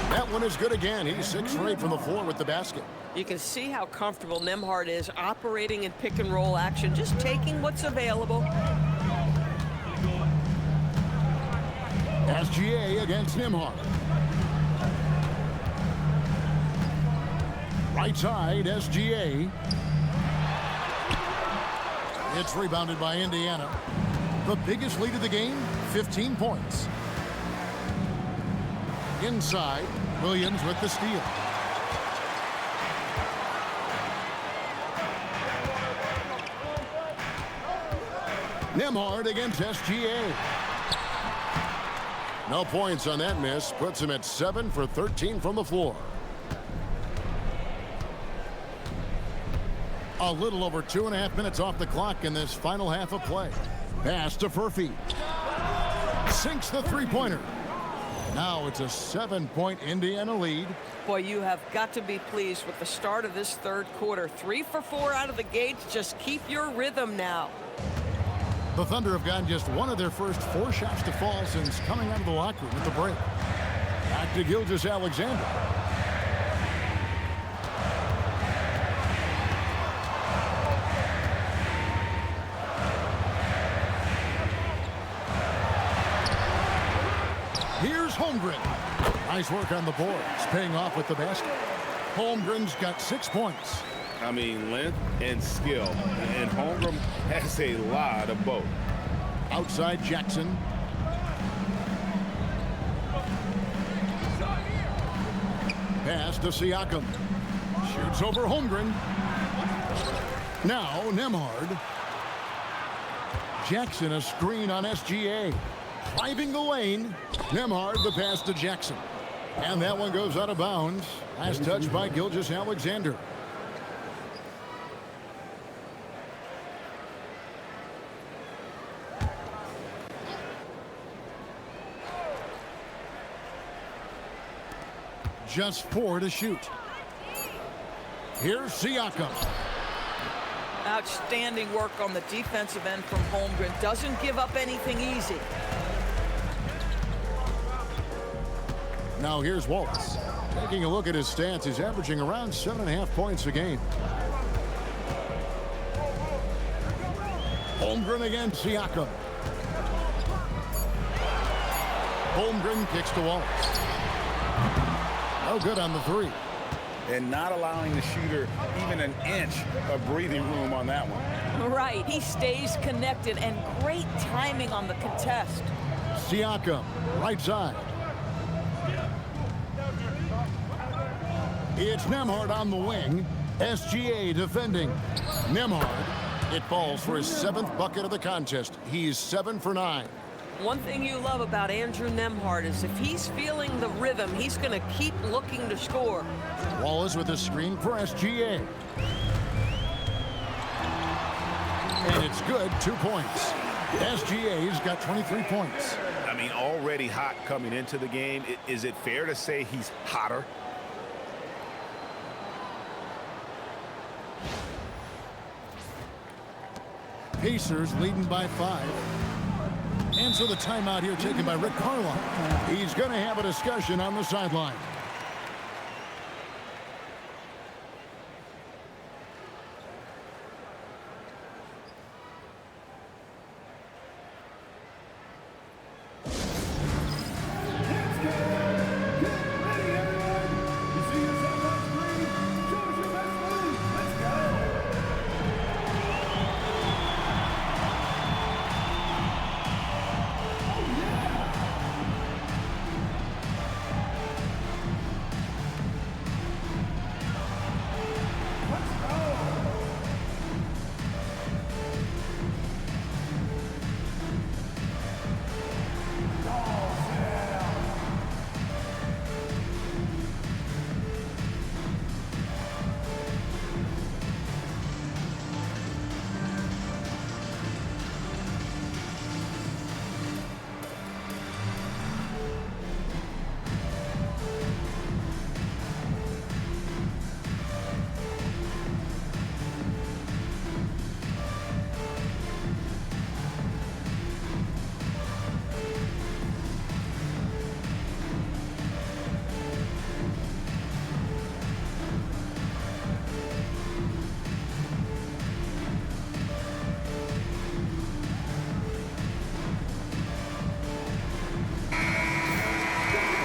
That one is good again. He's 6 for 8 from the floor with the basket. You can see how comfortable Nembhard is operating in pick and roll action, just taking what's available. SGA against Nembhard. Right side, SGA. It's rebounded by Indiana. The biggest lead of the game, 15 points. Inside, Williams with the steal. Nembhard against SGA. No points on that miss. Puts him at 7 for 13 from the floor. A little over 2.5 minutes off the clock in this final half of play. Pass to Furphy. Sinks the 3-pointer. Now it's a 7-point Indiana lead. Boy, you have got to be pleased with the start of this third quarter. 3 for 4 out of the gates. Just keep your rhythm now. The Thunder have gotten just one of their first 4 shots to fall since coming out of the locker room at the break. Back to Gilgeous-Alexander. Here's Holmgren. Nice work on the boards, paying off with the basket. Holmgren's got 6 points. I mean, length and skill. And Holmgren has a lot of both. Outside Jackson. Pass to Siakam. Shoots over Holmgren. Now Nembhard. Jackson a screen on SGA. Driving the lane. Nembhard the pass to Jackson. And that one goes out of bounds. Last touch by Gilgeous-Alexander. just 4 to shoot. Here's Siakam. Outstanding work on the defensive end from Holmgren. Doesn't give up anything easy. Now here's Wallace. Taking a look at his stats, he's averaging around 7.5 points a game. Holmgren against Siakam. Holmgren kicks to Wallace. No good on the 3. And not allowing the shooter even an inch of breathing room on that one. Right, he stays connected, and great timing on the contest. Siakam, right side. It's Nembhard on the wing. SGA defending. Nembhard, it falls for his 7th bucket of the contest. He's 7 for 9. One thing you love about Andrew Nembhard is if he's feeling the rhythm, he's going to keep looking to score. Wallace with a screen for SGA. And it's good, 2 points. SGA's got 23 points. I mean, already hot coming into the game. Is it fair to say he's hotter? Pacers leading by 5. And so the timeout here taken by Rick Carlisle. He's going to have a discussion on the sideline.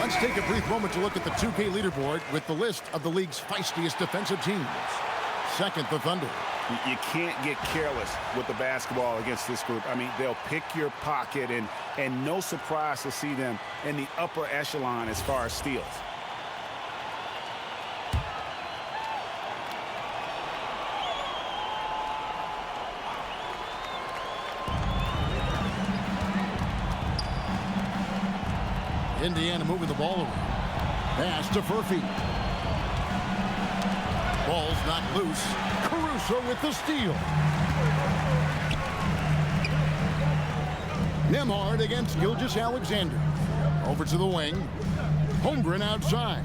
Let's take a brief moment to look at the 2K leaderboard with the list of the league's feistiest defensive teams. Second, the Thunder. You can't get careless with the basketball against this group. I mean, they'll pick your pocket, and no surprise to see them in the upper echelon as far as steals. Indiana moving the ball around. Pass to Furphy. Ball's not loose. Caruso with the steal. Nembhard against Gilgeous-Alexander. Over to the wing. Holmgren outside.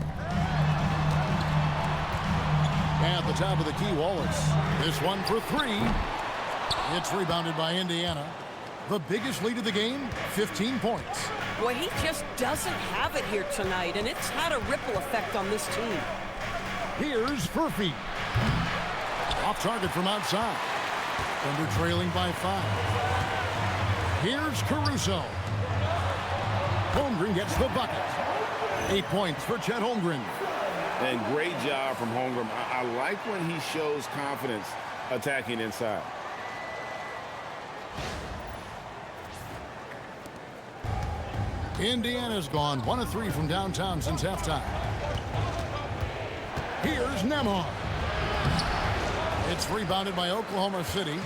At the top of the key, Wallace. This one for 3. It's rebounded by Indiana. The biggest lead of the game, 15 points. Well, he just doesn't have it here tonight, and it's had a ripple effect on this team. Here's Furphy. Off target from outside. Thunder trailing by 5. Here's Caruso. Holmgren gets the bucket. 8 points for Chet Holmgren. And great job from Holmgren. I like when he shows confidence attacking inside. Indiana's gone 1 of 3 from downtown since halftime. Here's Nembhard. It's rebounded by Oklahoma City.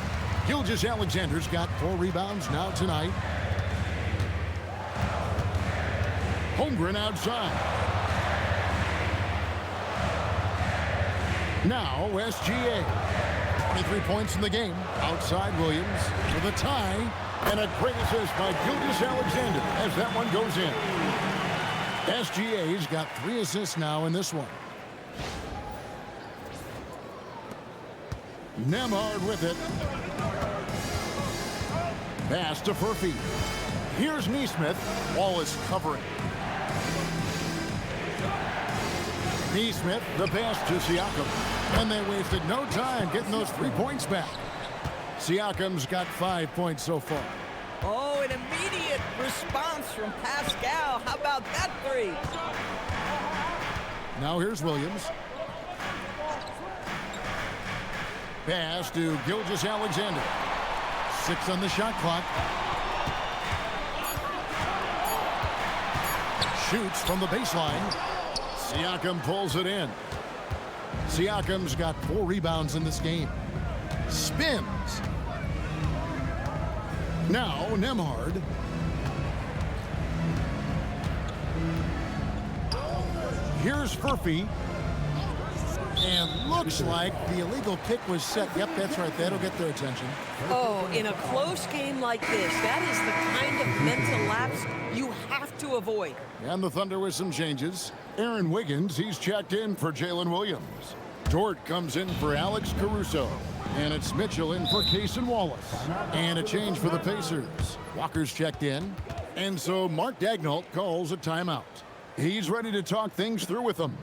Gilgeous-Alexander's got 4 rebounds now tonight. Holmgren outside. Now SGA. 23 points in the game. Outside Williams with a tie. And a great assist by Gilgeous-Alexander as that one goes in. SGA's got 3 assists now in this one. Nembhard with it. Pass to Furphy. Here's Nesmith. Wallace covering. Nesmith, the pass to Siakam. And they wasted no time getting those 3 points back. Siakam's got 5 points so far. Oh, an immediate response from Pascal. How about that 3? Now here's Williams. Pass to Gilgeous-Alexander. 6 on the shot clock. Shoots from the baseline. Siakam pulls it in. Siakam's got 4 rebounds in this game. Spins. Now Nembhard. Here's Furphy. And looks like the illegal pick was set. Yep, that's right. That'll get their attention. Oh, in a close game like this, that is the kind of mental lapse you have to avoid. And the Thunder with some changes. Aaron Wiggins, he's checked in for Jalen Williams. Dort comes in for Alex Caruso. And it's Mitchell in for Cason Wallace. And a change for the Pacers. Walker's checked in. And so Mark Daigneault calls a timeout. He's ready to talk things through with them.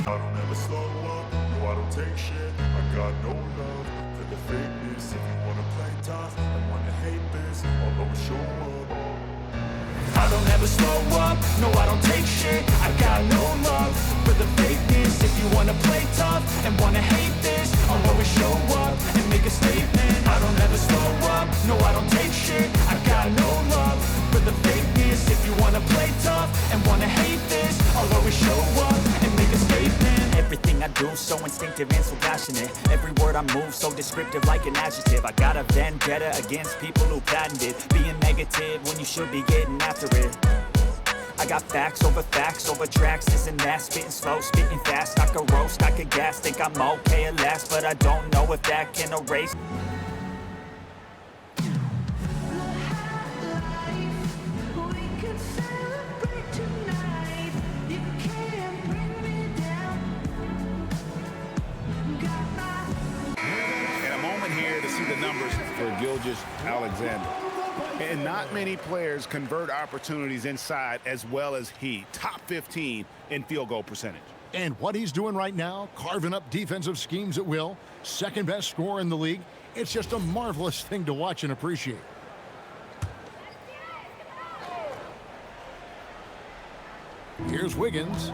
I don't ever slow up, no I don't take shit. I got no love for the fakeness. If you wanna play tough and wanna hate this, I'll always show up. I don't ever slow up, no I don't take shit. I got no love for the fakeness. If you wanna play tough and wanna hate this, I'll always show up and make a statement. I don't ever slow up, no I don't take shit. I got no love for the fakeness. If you wanna play tough and wanna hate this, I'll always show up and make a statement. Everything I do so instinctive and so passionate. Every word I move so descriptive like an adjective. I got a vendetta against people who patented being negative when you should be getting after it. I got facts over tracks, this and that. Spitting slow, spitting fast. I could roast, I could gas. Think I'm okay at last, but I don't know if that can erase. For Gilgeous-Alexander. And not many players convert opportunities inside as well as he. Top 15 in field goal percentage. And what he's doing right now, carving up defensive schemes at will, second best scorer in the league. It's just a marvelous thing to watch and appreciate. Here's Wiggins.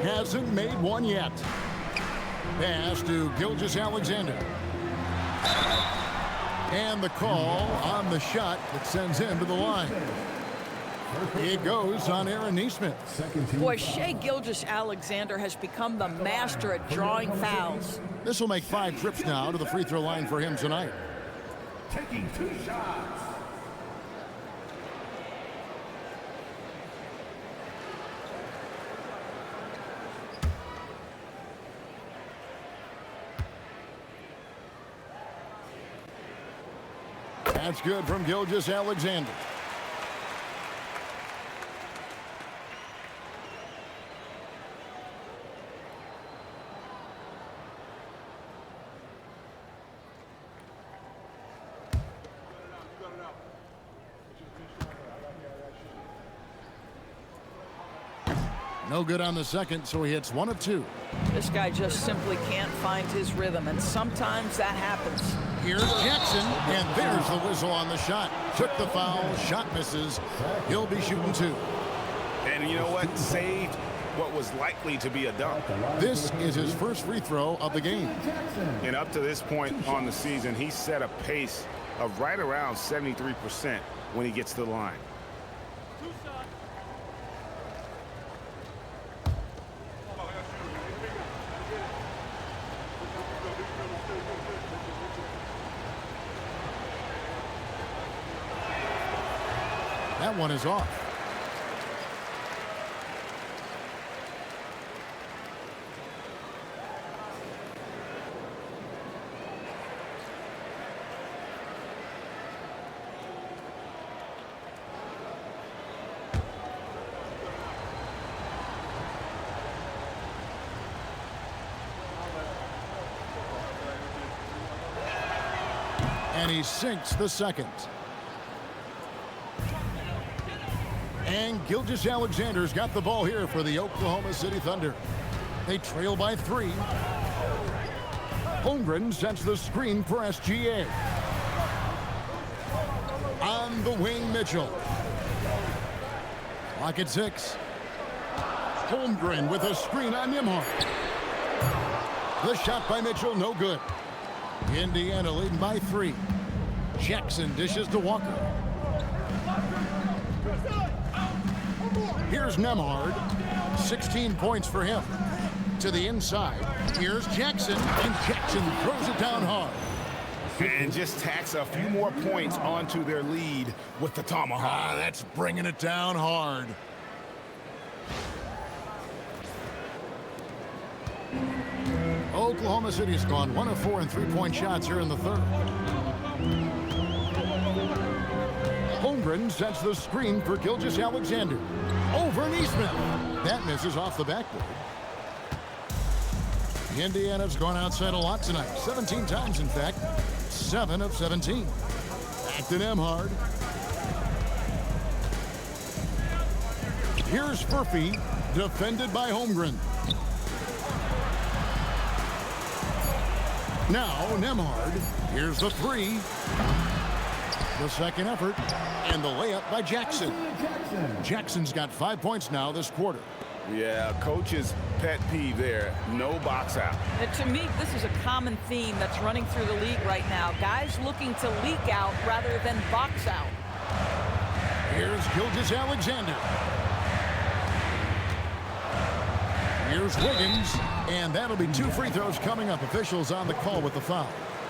Hasn't made one yet. Pass to Gilgeous-Alexander. And the call on the shot that sends him to the line. It goes on Aaron Nesmith. Boy, Shai Gilgeous-Alexander has become the master at drawing fouls. This will make 5 trips now to the free throw line for him tonight. Taking 2 shots. That's good from Gilgeous-Alexander. No good on the second, so he hits 1 of 2. This guy just simply can't find his rhythm, and sometimes that happens. Here's Jackson, and there's the whistle on the shot. Took the foul, shot misses. He'll be shooting 2. And you know what? Saved what was likely to be a dunk. This is his first free throw of the game. And up to this point on the season, he set a pace of right around 73% when he gets to the line. That one is off. he sinks the second. And Gilgeous-Alexander's got the ball here for the Oklahoma City Thunder. They trail by 3. Holmgren sets the screen for SGA. On the wing, Mitchell. Clock at 6. Holmgren with a screen on Nembhard. The shot by Mitchell, no good. Indiana leading by 3. Jackson dishes to Walker. Here's Nembhard. 16 points for him. To the inside. Here's Jackson, and Jackson throws it down hard. And just tacks a few more points onto their lead with the tomahawk. That's bringing it down hard. Oklahoma City's gone 1 of 4 in three-point shots here in the third. Holmgren sets the screen for Gilgeous-Alexander. Over Neesmith. That misses off the backboard. Indiana's gone outside a lot tonight. 17 times, in fact. 7 of 17. Back to Nembhard. Here's Furphy, defended by Holmgren. Now Nembhard. Here's the 3. The second effort, and the layup by Jackson. Jackson's got 5 points now this quarter. Yeah, coach's pet peeve there. No box out. And to me, this is a common theme that's running through the league right now. Guys looking to leak out rather than box out. Here's Gilgeous-Alexander. Here's Wiggins, and that'll be 2 free throws coming up. Officials on the call with the foul.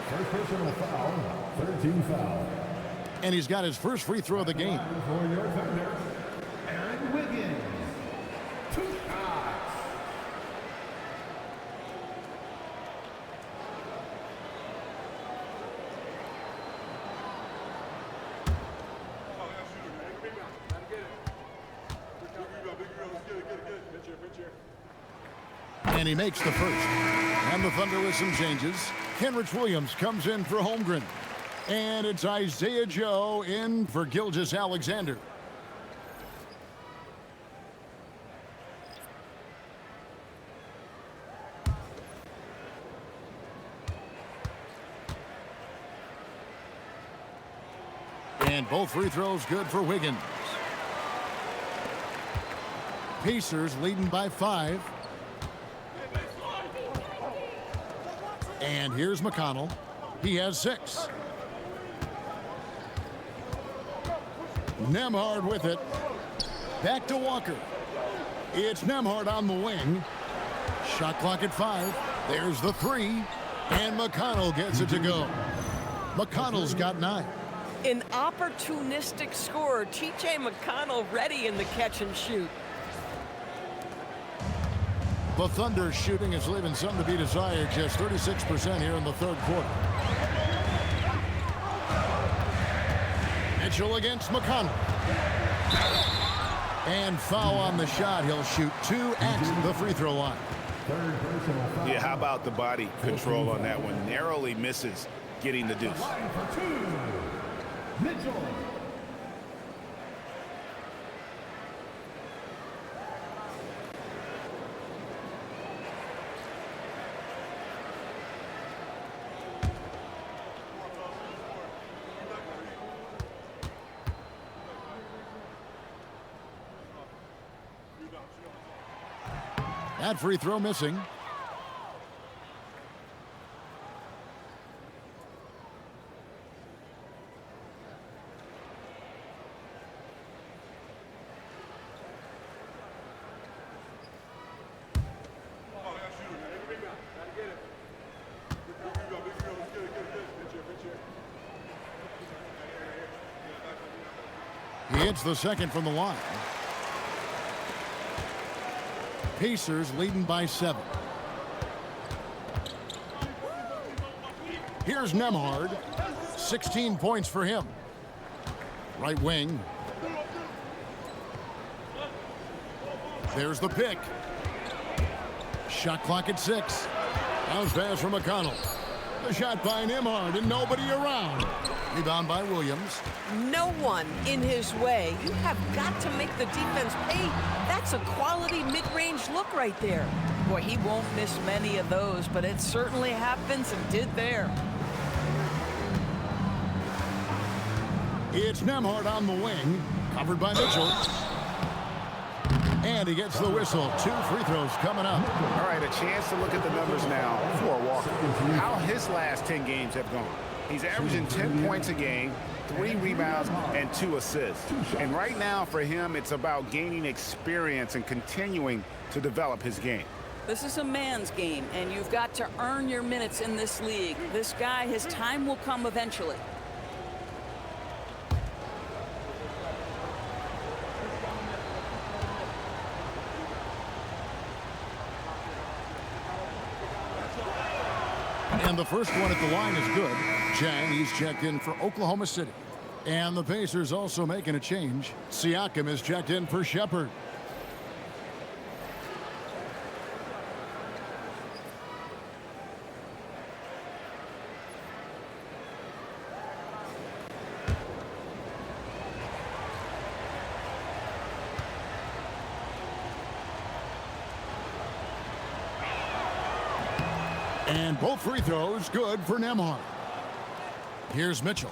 First personal foul, 13 foul. And he's got his first free throw of the game. For your Thunder, Aaron Wiggins. 2 shots. And he makes the first. And the Thunder with some changes. Kenrich Williams comes in for Holmgren. And it's Isaiah Joe in for Gilgeous-Alexander. And both free throws good for Wiggins. Pacers leading by 5. And here's McConnell. He has 6. Nembhard with it. Back to Walker. It's Nembhard on the wing. Shot clock at 5. There's the 3. And McConnell gets it to go. McConnell's got 9. An opportunistic scorer. T.J. McConnell ready in the catch and shoot. The Thunder's shooting is leaving some to be desired. Just 36% here in the third quarter. Mitchell against McConnell. And foul on the shot. He'll shoot 2 at the free throw line. Yeah, how about the body control on that one? Narrowly misses getting the deuce. Mitchell. That free throw missing. He hits the second from the line. Pacers leading by 7. Here's Nembhard. 16 points for him. Right wing. There's the pick. Shot clock at 6. Bounce pass from McConnell. The shot by Nembhard and nobody around. Rebound by Williams. No one in his way. You have got to make the defense pay. That's a quality mid-range look right there. Boy, he won't miss many of those, but it certainly happens and did there. It's Nembhard on the wing, covered by Mitchell. And he gets the whistle. 2 free throws coming up. All right, a chance to look at the numbers now for Walker. How his last 10 games have gone. He's averaging 10 points a game, 3 rebounds, and 2 assists. And right now for him, it's about gaining experience and continuing to develop his game. This is a man's game, and you've got to earn your minutes in this league. This guy, his time will come eventually. And the first one at the line is good. Chang, he's checked in for Oklahoma City. And the Pacers also making a change. Siakam is checked in for Shepherd. And both free throws good for Nembhard. Here's Mitchell.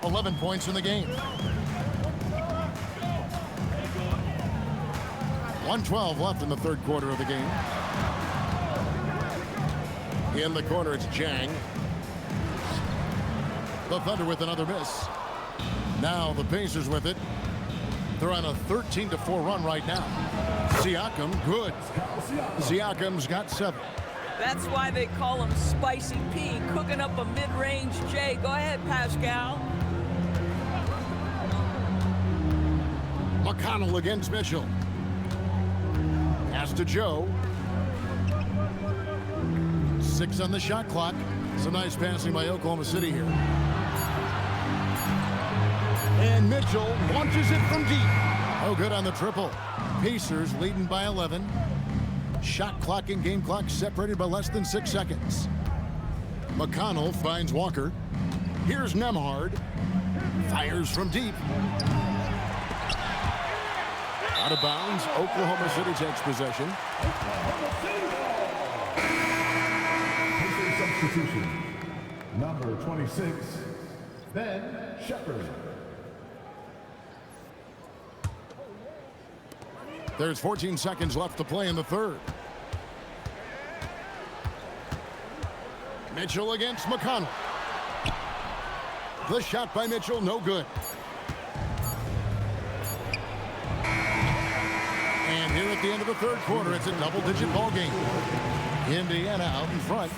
11 points in the game. 1:12 left in the third quarter of the game. In the corner, it's Chang. The Thunder with another miss. Now the Pacers with it. They're on a 13-4 run right now. Siakam, good. Siakam's got 7. That's why they call him Spicy P, cooking up a mid-range J. Go ahead, Pascal. McConnell against Mitchell. Pass to Joe. 6 on the shot clock. Some nice passing by Oklahoma City here. And Mitchell launches it from deep. Oh, good on the triple. Pacers leading by 11. Shot clock and game clock separated by less than 6 seconds. McConnell finds Walker. Here's Nembhard. Fires from deep. Out of bounds. Oklahoma City takes possession. Substitution. Number 26, Ben Shepherd. There's 14 seconds left to play in the third. Mitchell against McConnell. The shot by Mitchell, no good. And here at the end of the third quarter, it's a double-digit ball game. Indiana out in front.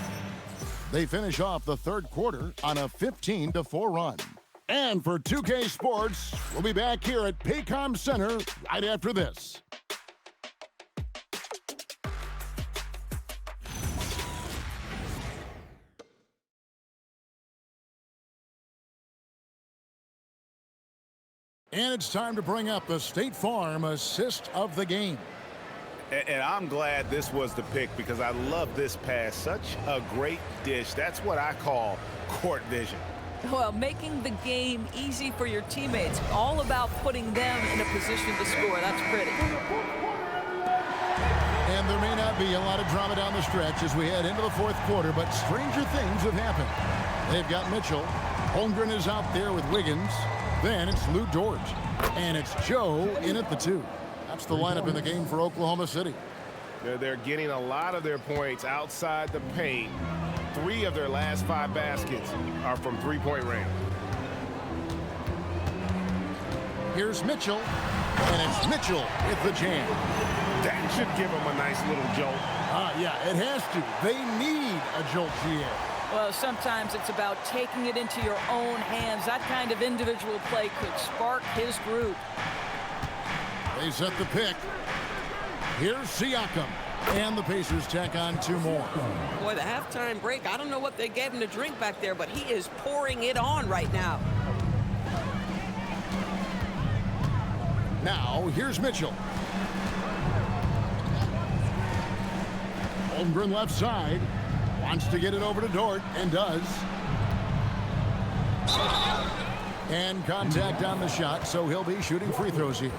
They finish off the third quarter on a 15-4 run. And for 2K Sports, we'll be back here at Paycom Center right after this. And it's time to bring up the State Farm assist of the game. And I'm glad this was the pick because I love this pass. Such a great dish. That's what I call court vision. Well, making the game easy for your teammates. All about putting them in a position to score. That's pretty. And there may not be a lot of drama down the stretch as we head into the fourth quarter, but stranger things have happened. They've got Mitchell. Holmgren is out there with Wiggins. Then it's Lou Dort. And it's Joe in at the 2. That's the lineup in the game for Oklahoma City. They're getting a lot of their points outside the paint. 3 of their last 5 baskets are from three-point range. Here's Mitchell. And it's Mitchell with the jam. That should give them a nice little jolt. Yeah, it has to. They need a jolt, GA. Well, sometimes it's about taking it into your own hands. That kind of individual play could spark his group. They set the pick. Here's Siakam. And the Pacers tack on 2 more. Boy, the halftime break, I don't know what they gave him to drink back there, but he is pouring it on right now. Now, here's Mitchell. Holmgren left side. Wants to get it over to Dort, and does. And contact on the shot, so he'll be shooting free throws here.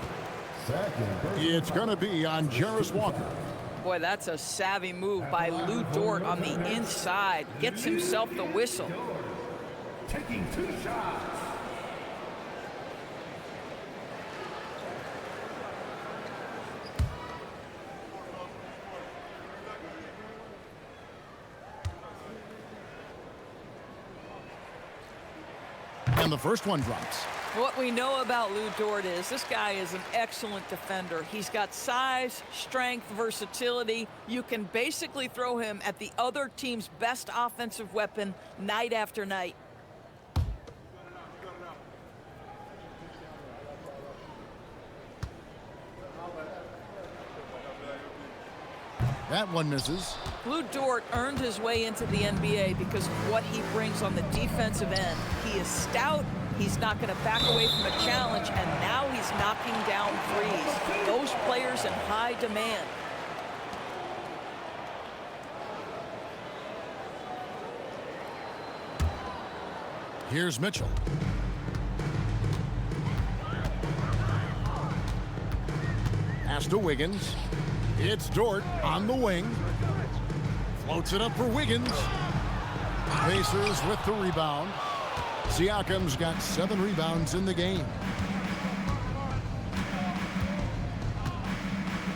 It's going to be on Jarris Walker. Boy, that's a savvy move by Lou Dort on the inside. Gets himself the whistle. Taking 2 shots. And the first one drops. What we know about Lou Dort is this guy is an excellent defender. He's got size, strength, versatility. You can basically throw him at the other team's best offensive weapon night after night. That one misses. Lou Dort earned his way into the NBA because of what he brings on the defensive end. He is stout. He's not going to back away from a challenge, and now he's knocking down threes. Those players in high demand. Here's Mitchell. Pass to Wiggins. It's Dort on the wing. Floats it up for Wiggins. Pacers with the rebound. Siakam's got 7 rebounds in the game.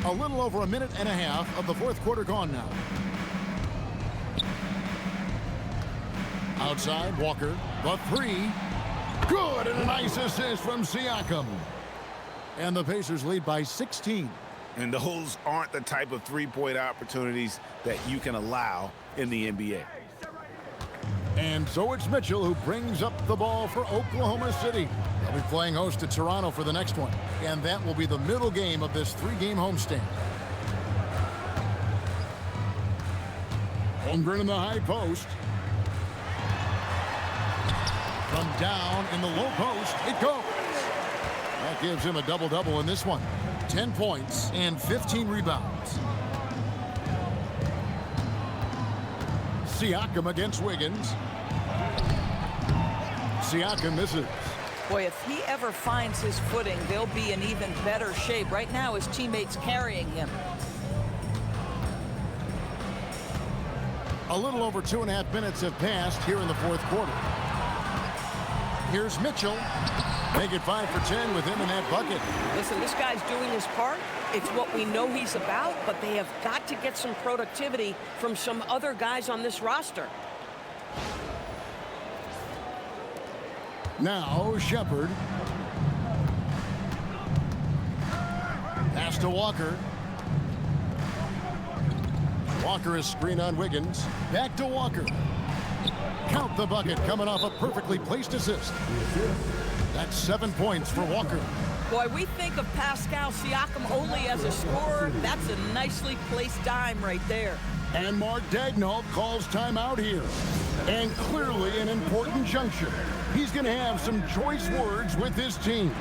A little over a minute and a half of the fourth quarter gone now. Outside, Walker, the 3. Good, and a nice assist from Siakam. And the Pacers lead by 16. And those aren't the type of three-point opportunities that you can allow in the NBA. And so it's Mitchell who brings up the ball for Oklahoma City. They'll be playing host to Toronto for the next one. And that will be the middle game of this 3-game homestand. Holmgren in the high post. From down in the low post, it goes. That gives him a double-double in this one. 10 points and 15 rebounds. Siakam against Wiggins. Siakam misses. Boy, if he ever finds his footing, they'll be in even better shape. Right now, his teammates carrying him. A little over 2.5 minutes have passed here in the fourth quarter. Here's Mitchell. Make it 5 for 10 with him in that bucket. Listen, this guy's doing his part. It's what we know he's about, but they have got to get some productivity from some other guys on this roster. Now, Shepherd. Pass to Walker. Walker is screened on Wiggins. Back to Walker. Count the bucket coming off a perfectly placed assist. That's 7 points for Walker. Boy, we think of Pascal Siakam only as a scorer. That's a nicely placed dime right there. And Mark Daigneault calls timeout here. And clearly an important juncture. He's going to have some choice words with his team.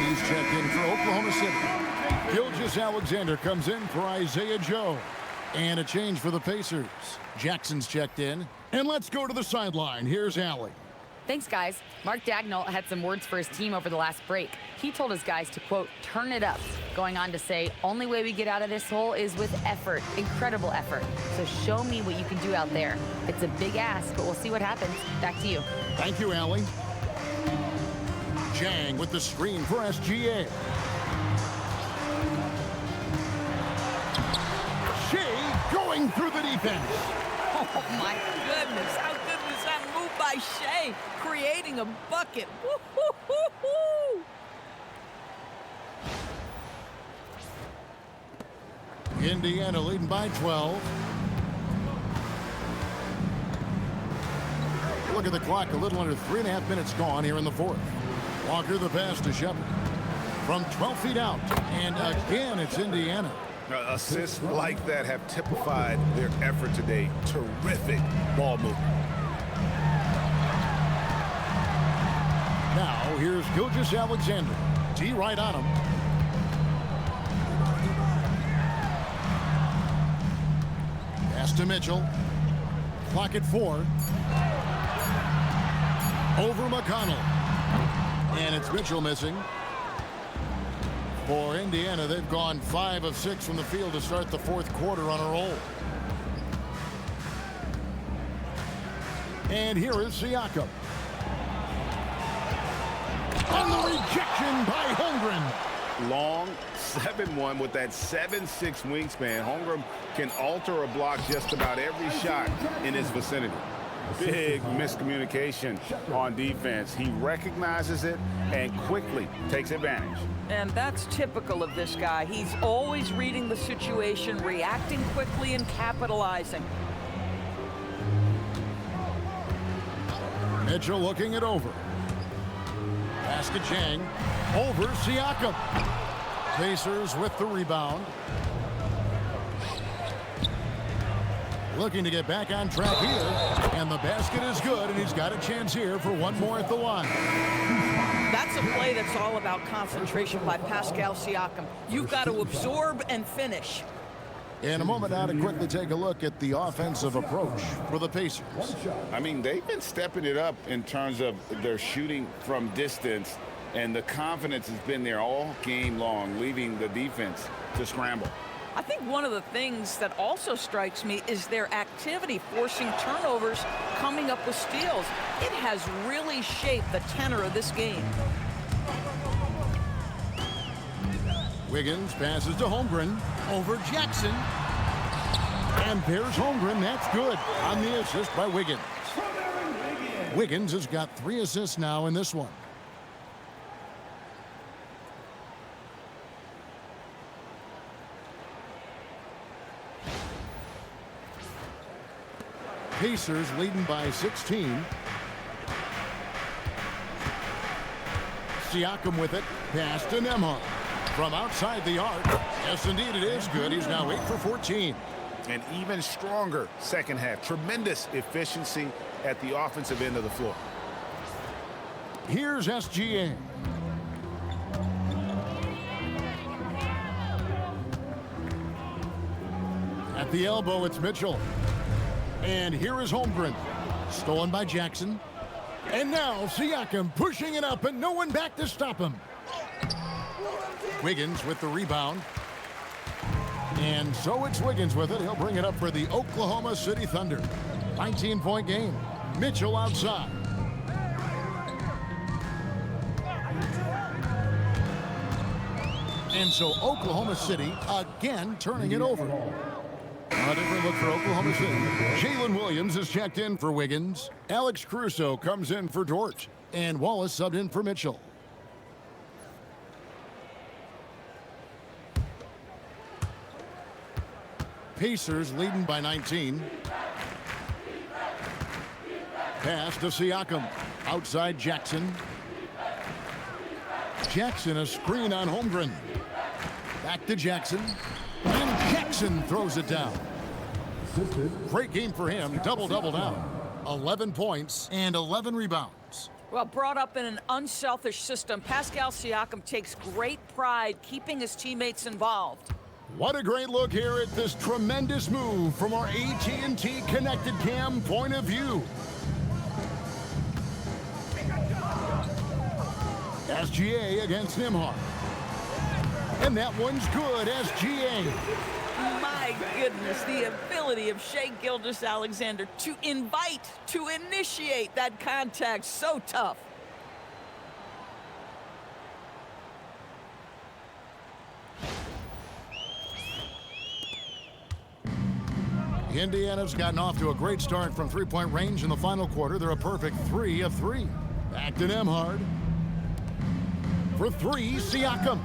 He's checked in for Oklahoma City. Gilgeous-Alexander comes in for Isaiah Joe. And a change for the Pacers. Jackson's checked in. And let's go to the sideline. Here's Allie. Thanks, guys. Mark Dagnall had some words for his team over the last break. He told his guys to, quote, turn it up, going on to say, only way we get out of this hole is with effort, incredible effort. So show me what you can do out there. It's a big ask, but we'll see what happens. Back to you. Thank you, Allie. Jang with the screen for SGA. Shai going through the defense. Oh, my goodness. How good was that move by Shai? Creating a bucket. Woo-hoo-hoo-hoo. Indiana leading by 12. Look at the clock. A little under 3.5 minutes gone here in the fourth. Walker the pass to Shepard. From 12 feet out. And again, it's Indiana. Assists like that have typified their effort today. Terrific ball movement. Now, here's Gilgeous-Alexander. D right on him. Pass to Mitchell. Clock at 4. Over McConnell. And it's Mitchell missing. For Indiana, they've gone 5 of 6 from the field to start the fourth quarter on a roll. And here is Siakam. And the rejection by Holmgren. Long 7-1 with that 7'6" wingspan. Holmgren can alter a block just about every shot in his vicinity. Big miscommunication on defense. He recognizes it and quickly takes advantage. And that's typical of this guy. He's always reading the situation, reacting quickly, and capitalizing. Mitchell looking it over. Pass to Chang. Over Siakam. Pacers with the rebound. Looking to get back on track here. And the basket is good, and he's got a chance here for one more at the line. That's a play that's all about concentration by Pascal Siakam. You've got to absorb and finish. In a moment now to quickly take a look at the offensive approach for the Pacers. I mean, they've been stepping it up in terms of their shooting from distance, and the confidence has been there all game long, leaving the defense to scramble. I think one of the things that also strikes me is their activity, forcing turnovers, coming up with steals. It has really shaped the tenor of this game. Wiggins passes to Holmgren. Over Jackson. And there's Holmgren. That's good on the assist by Wiggins. Wiggins has got 3 assists now in this one. Pacers leading by 16. Siakam with it. Pass to Nembhard. From outside the arc. Yes, indeed, it is good. He's now 8 for 14. An even stronger second half. Tremendous efficiency at the offensive end of the floor. Here's SGA. At the elbow, it's Mitchell. And here is Holmgren. Stolen by Jackson. And now Siakam pushing it up and no one back to stop him. Wiggins with the rebound. And so it's Wiggins with it. He'll bring it up for the Oklahoma City Thunder. 19-point game. Mitchell outside. And so Oklahoma City again turning it over. A different look for Oklahoma City. Jalen Williams is checked in for Wiggins. Alex Caruso comes in for Dort. And Wallace subbed in for Mitchell. Pacers leading by 19. Pass to Siakam. Outside Jackson. Jackson a screen on Holmgren. Back to Jackson. And Jackson throws it down. Great game for him. Double-double now. 11 points and 11 rebounds. Well, brought up in an unselfish system, Pascal Siakam takes great pride keeping his teammates involved. What a great look here at this tremendous move from our AT&T Connected Cam point of view. SGA against Nembhard. And that one's good, SGA. My goodness, the ability of Shai Gilgeous-Alexander to invite, to initiate that contact, so tough. Indiana's gotten off to a great start from three-point range in the final quarter. They're a perfect 3 of 3. Back to Nembhard. For 3, Siakam.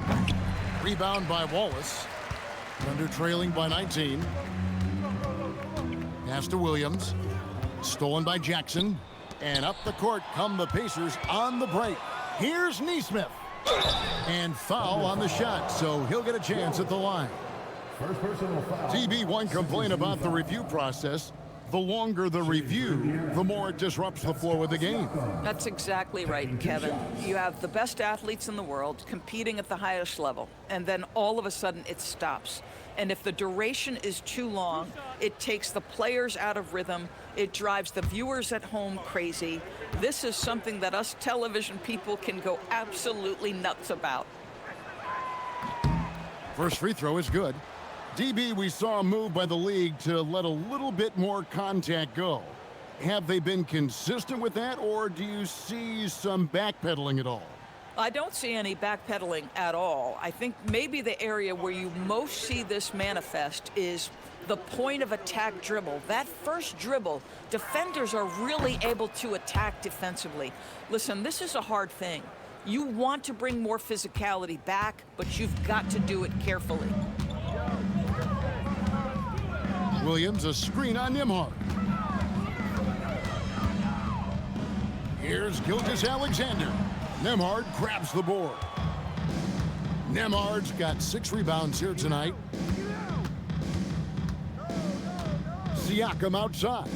Rebound by Wallace. Thunder trailing by 19. Pass to Williams. Stolen by Jackson. And up the court come the Pacers on the break. Here's Nesmith. And foul on the shot, so he'll get a chance at the line. TB, one complaint about the review process. The longer the review, the more it disrupts the flow of the game. That's exactly right, Kevin. You have the best athletes in the world competing at the highest level, and then all of a sudden it stops. And if the duration is too long, it takes the players out of rhythm. It drives the viewers at home crazy. This is something that us television people can go absolutely nuts about. First free throw is good. DB, we saw a move by the league to let a little bit more contact go. Have they been consistent with that, or do you see some backpedaling at all? I don't see any backpedaling at all. I think maybe the area where you most see this manifest is the point of attack dribble. That first dribble, defenders are really able to attack defensively. Listen, this is a hard thing. You want to bring more physicality back, but you've got to do it carefully. Williams, a screen on Nembhard. Here's Gilgeous-Alexander. Nembhard grabs the board. Nembhard's got 6 rebounds here tonight. Siakam outside.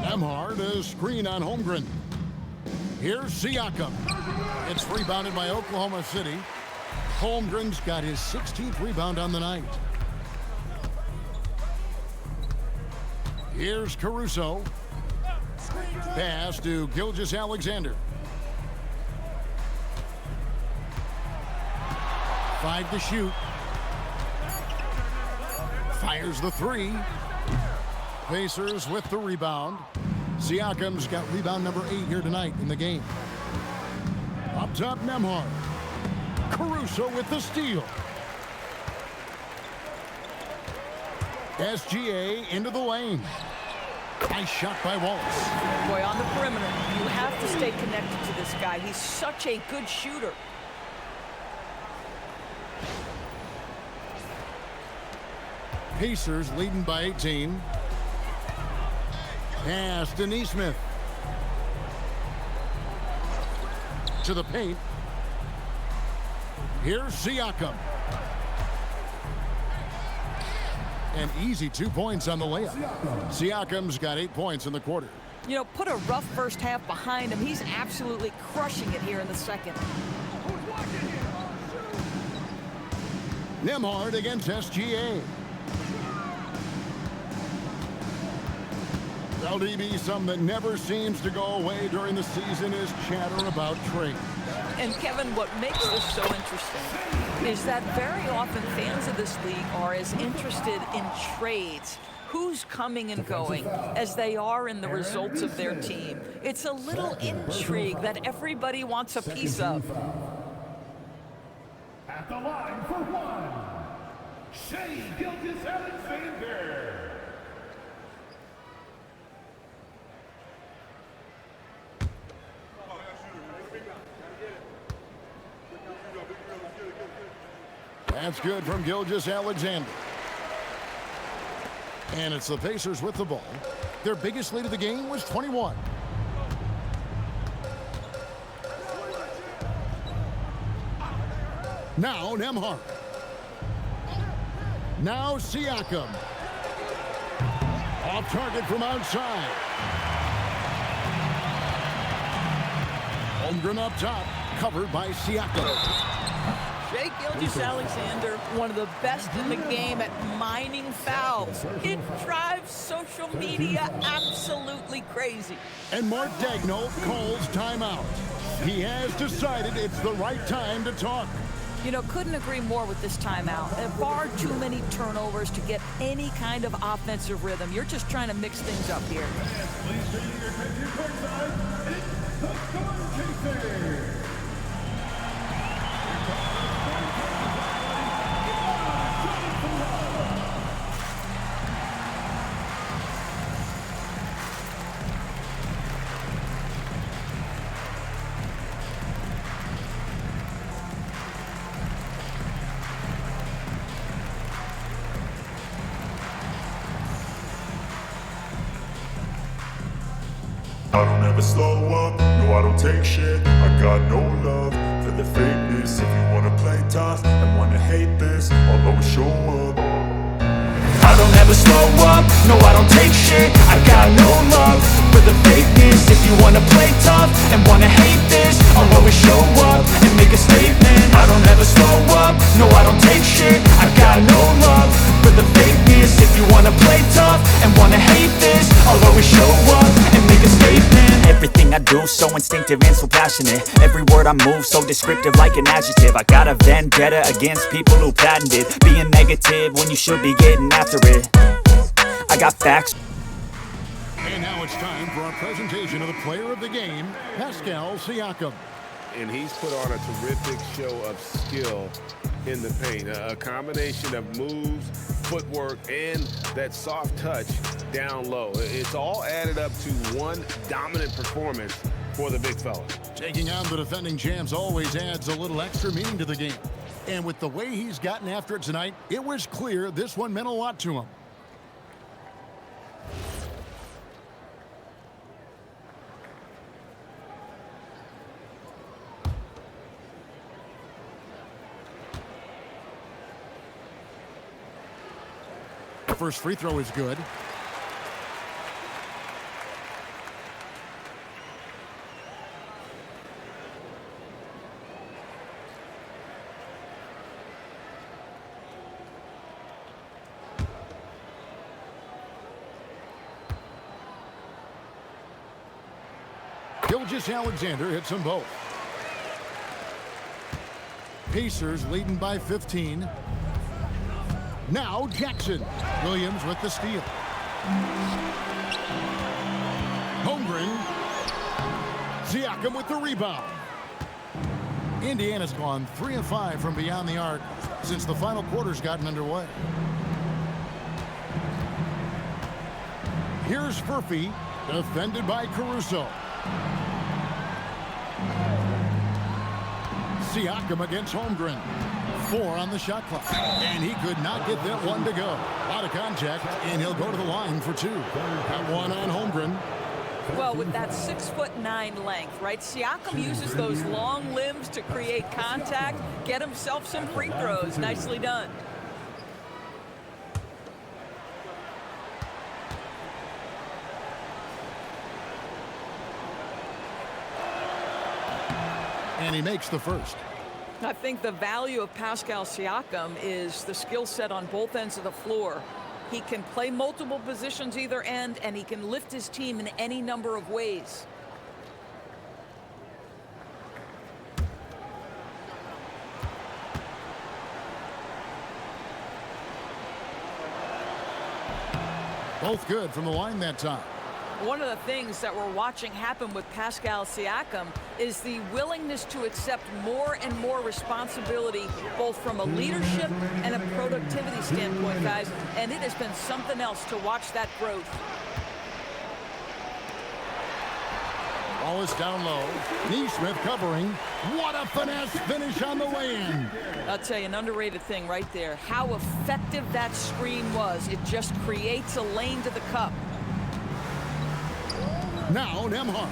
Nembhard, a screen on Holmgren. Here's Siakam. It's rebounded by Oklahoma City. Holmgren's got his 16th rebound on the night. Here's Caruso. Pass to Gilgeous-Alexander. 5 to shoot. Fires the 3. Pacers with the rebound. Siakam's got rebound number 8 here tonight in the game. Up top, Nembhard. Caruso with the steal. SGA into the lane. Nice shot by Wallace. Boy, on the perimeter, you have to stay connected to this guy. He's such a good shooter. Pacers leading by 18. Pass to Nesmith. To the paint. Here's Siakam. An easy 2 points on the layup. Siakam's got 8 points in the quarter. You know, put a rough first half behind him. He's absolutely crushing it here in the second. Nembhard against SGA. LDB, something that never seems to go away during the season is chatter about trade. And Kevin, what makes this so interesting is that very often fans of this league are as interested in trades, who's coming and going, as they are in the results of their team. It's a little intrigue that everybody wants a piece of. At the line for 1, Shai Gilgeous-Alexander. That's good from Gilgeous-Alexander. And it's the Pacers with the ball. Their biggest lead of the game was 21. Now Nembhard. Now Siakam. Off target from outside. Holmgren up top, covered by Siakam. Shai Gilgeous-Alexander, one of the best in the game at mining fouls. It drives social media absolutely crazy. And Mark Daigneault calls timeout. He has decided it's the right time to talk. You know, couldn't agree more with this timeout. Far too many turnovers to get any kind of offensive rhythm. You're just trying to mix things up here. I don't ever slow up, no I don't take shit. I got no love for the fakeness. If you wanna play tough and wanna hate this, I'll always show up. I don't ever slow up, no I don't take shit. I got no love for the fakeness. If you wanna play tough and wanna hate this, I'll always show up and make a statement. I don't ever slow up, no I don't take shit. I got no love for the fakeness. If you wanna play tough and wanna hate this, I'll always show up and make a statement. Everything I do so instinctive and so passionate. Every word I move so descriptive like an adjective. I got a vendetta against people who patented being negative when you should be getting after it. I got facts. And now it's time for our presentation of the player of the game, Pascal Siakam. And he's put on a terrific show of skill in the paint. A combination of moves, footwork, and that soft touch down low. It's all added up to one dominant performance for the big fella. Taking on the defending champs always adds a little extra meaning to the game. And with the way he's gotten after it tonight, it was clear this one meant a lot to him. First free throw is good. Gilgeous-Alexander hits them both. Pacers leading by 15. Now Jackson. Williams with the steal. Holmgren. Siakam with the rebound. Indiana's gone 3 of 5 from beyond the arc since the final quarter's gotten underway. Here's Furphy, defended by Caruso. Siakam against Holmgren. 4 on the shot clock. And he could not get that one to go. Out of contact, and he'll go to the line for 2. That one on Holmgren. Well, with that 6'9" length, right? Siakam uses those long limbs to create contact, get himself some free throws. Nicely done. And he makes the first. I think the value of Pascal Siakam is the skill set on both ends of the floor. He can play multiple positions either end, and he can lift his team in any number of ways. Both good from the line that time. One of the things that we're watching happen with Pascal Siakam is the willingness to accept more and more responsibility, both from a leadership and a productivity standpoint, guys. And it has been something else to watch that growth. Ball is down low. Neesmith covering. What a finesse finish on the way-in. I'll tell you, an underrated thing right there. How effective that screen was. It just creates a lane to the cup. Now Nembhard.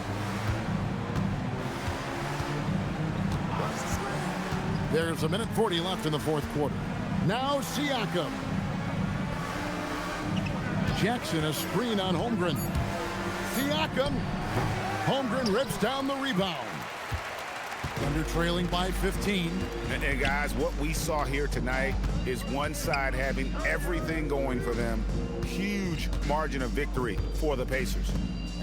There's 1:40 left in the fourth quarter. Now Siakam. Jackson a screen on Holmgren. Siakam. Holmgren rips down the rebound. Thunder trailing by 15. And guys, what we saw here tonight is one side having everything going for them. Huge margin of victory for the Pacers.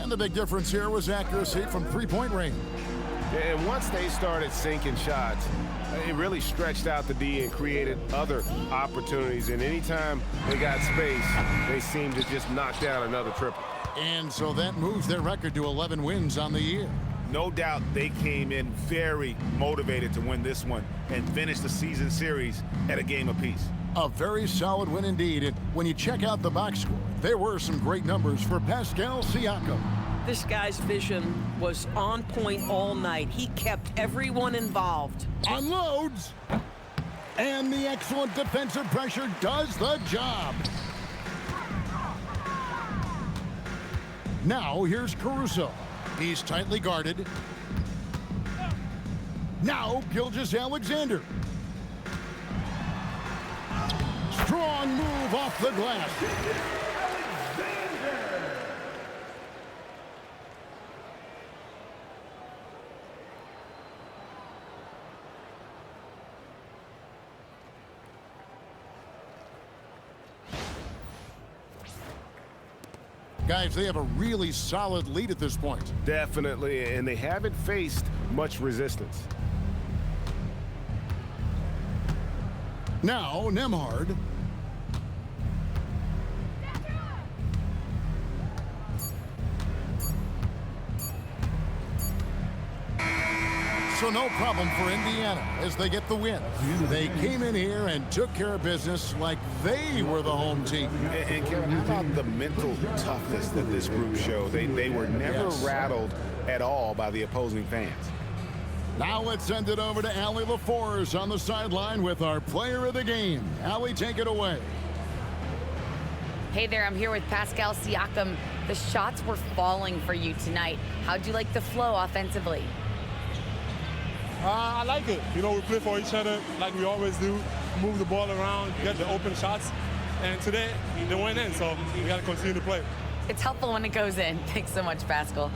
And the big difference here was accuracy from three-point range. And once they started sinking shots, it really stretched out the D and created other opportunities. And anytime they got space, they seemed to just knock down another triple. And so that moves their record to 11 wins on the year. No doubt they came in very motivated to win this one and finish the season series at a game apiece. A very solid win indeed. And when you check out the box score, there were some great numbers for Pascal Siakam. This guy's vision was on point all night. He kept everyone involved. Unloads. And the excellent defensive pressure does the job. Now here's Caruso. He's tightly guarded. Now Gilgeous-Alexander. Strong move off the glass. Guys, they have a really solid lead at this point. Definitely, and they haven't faced much resistance. Now, Nembhard. So no problem for Indiana as they get the win. They came in here and took care of business like they were the home team. And Kevin, how about the mental toughness that this group showed? They were never rattled at all by the opposing fans. Now let's send it over to Allie LaForce on the sideline with our player of the game. Allie, take it away. Hey there, I'm here with Pascal Siakam. The shots were falling for you tonight. How'd you like the flow offensively? I like it. You know, we play for each other like we always do. Move the ball around, get the open shots. And today, they went in, so we got to continue to play. It's helpful when it goes in. Thanks so much, Pascal.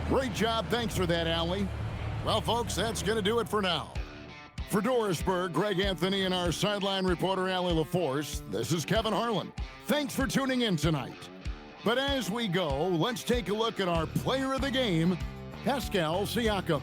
Great job. Thanks for that, Allie. Well, folks, that's going to do it for now. For Dorisburg, Greg Anthony, and our sideline reporter, Allie LaForce, this is Kevin Harlan. Thanks for tuning in tonight. But as we go, let's take a look at our player of the game, Pascal Siakam.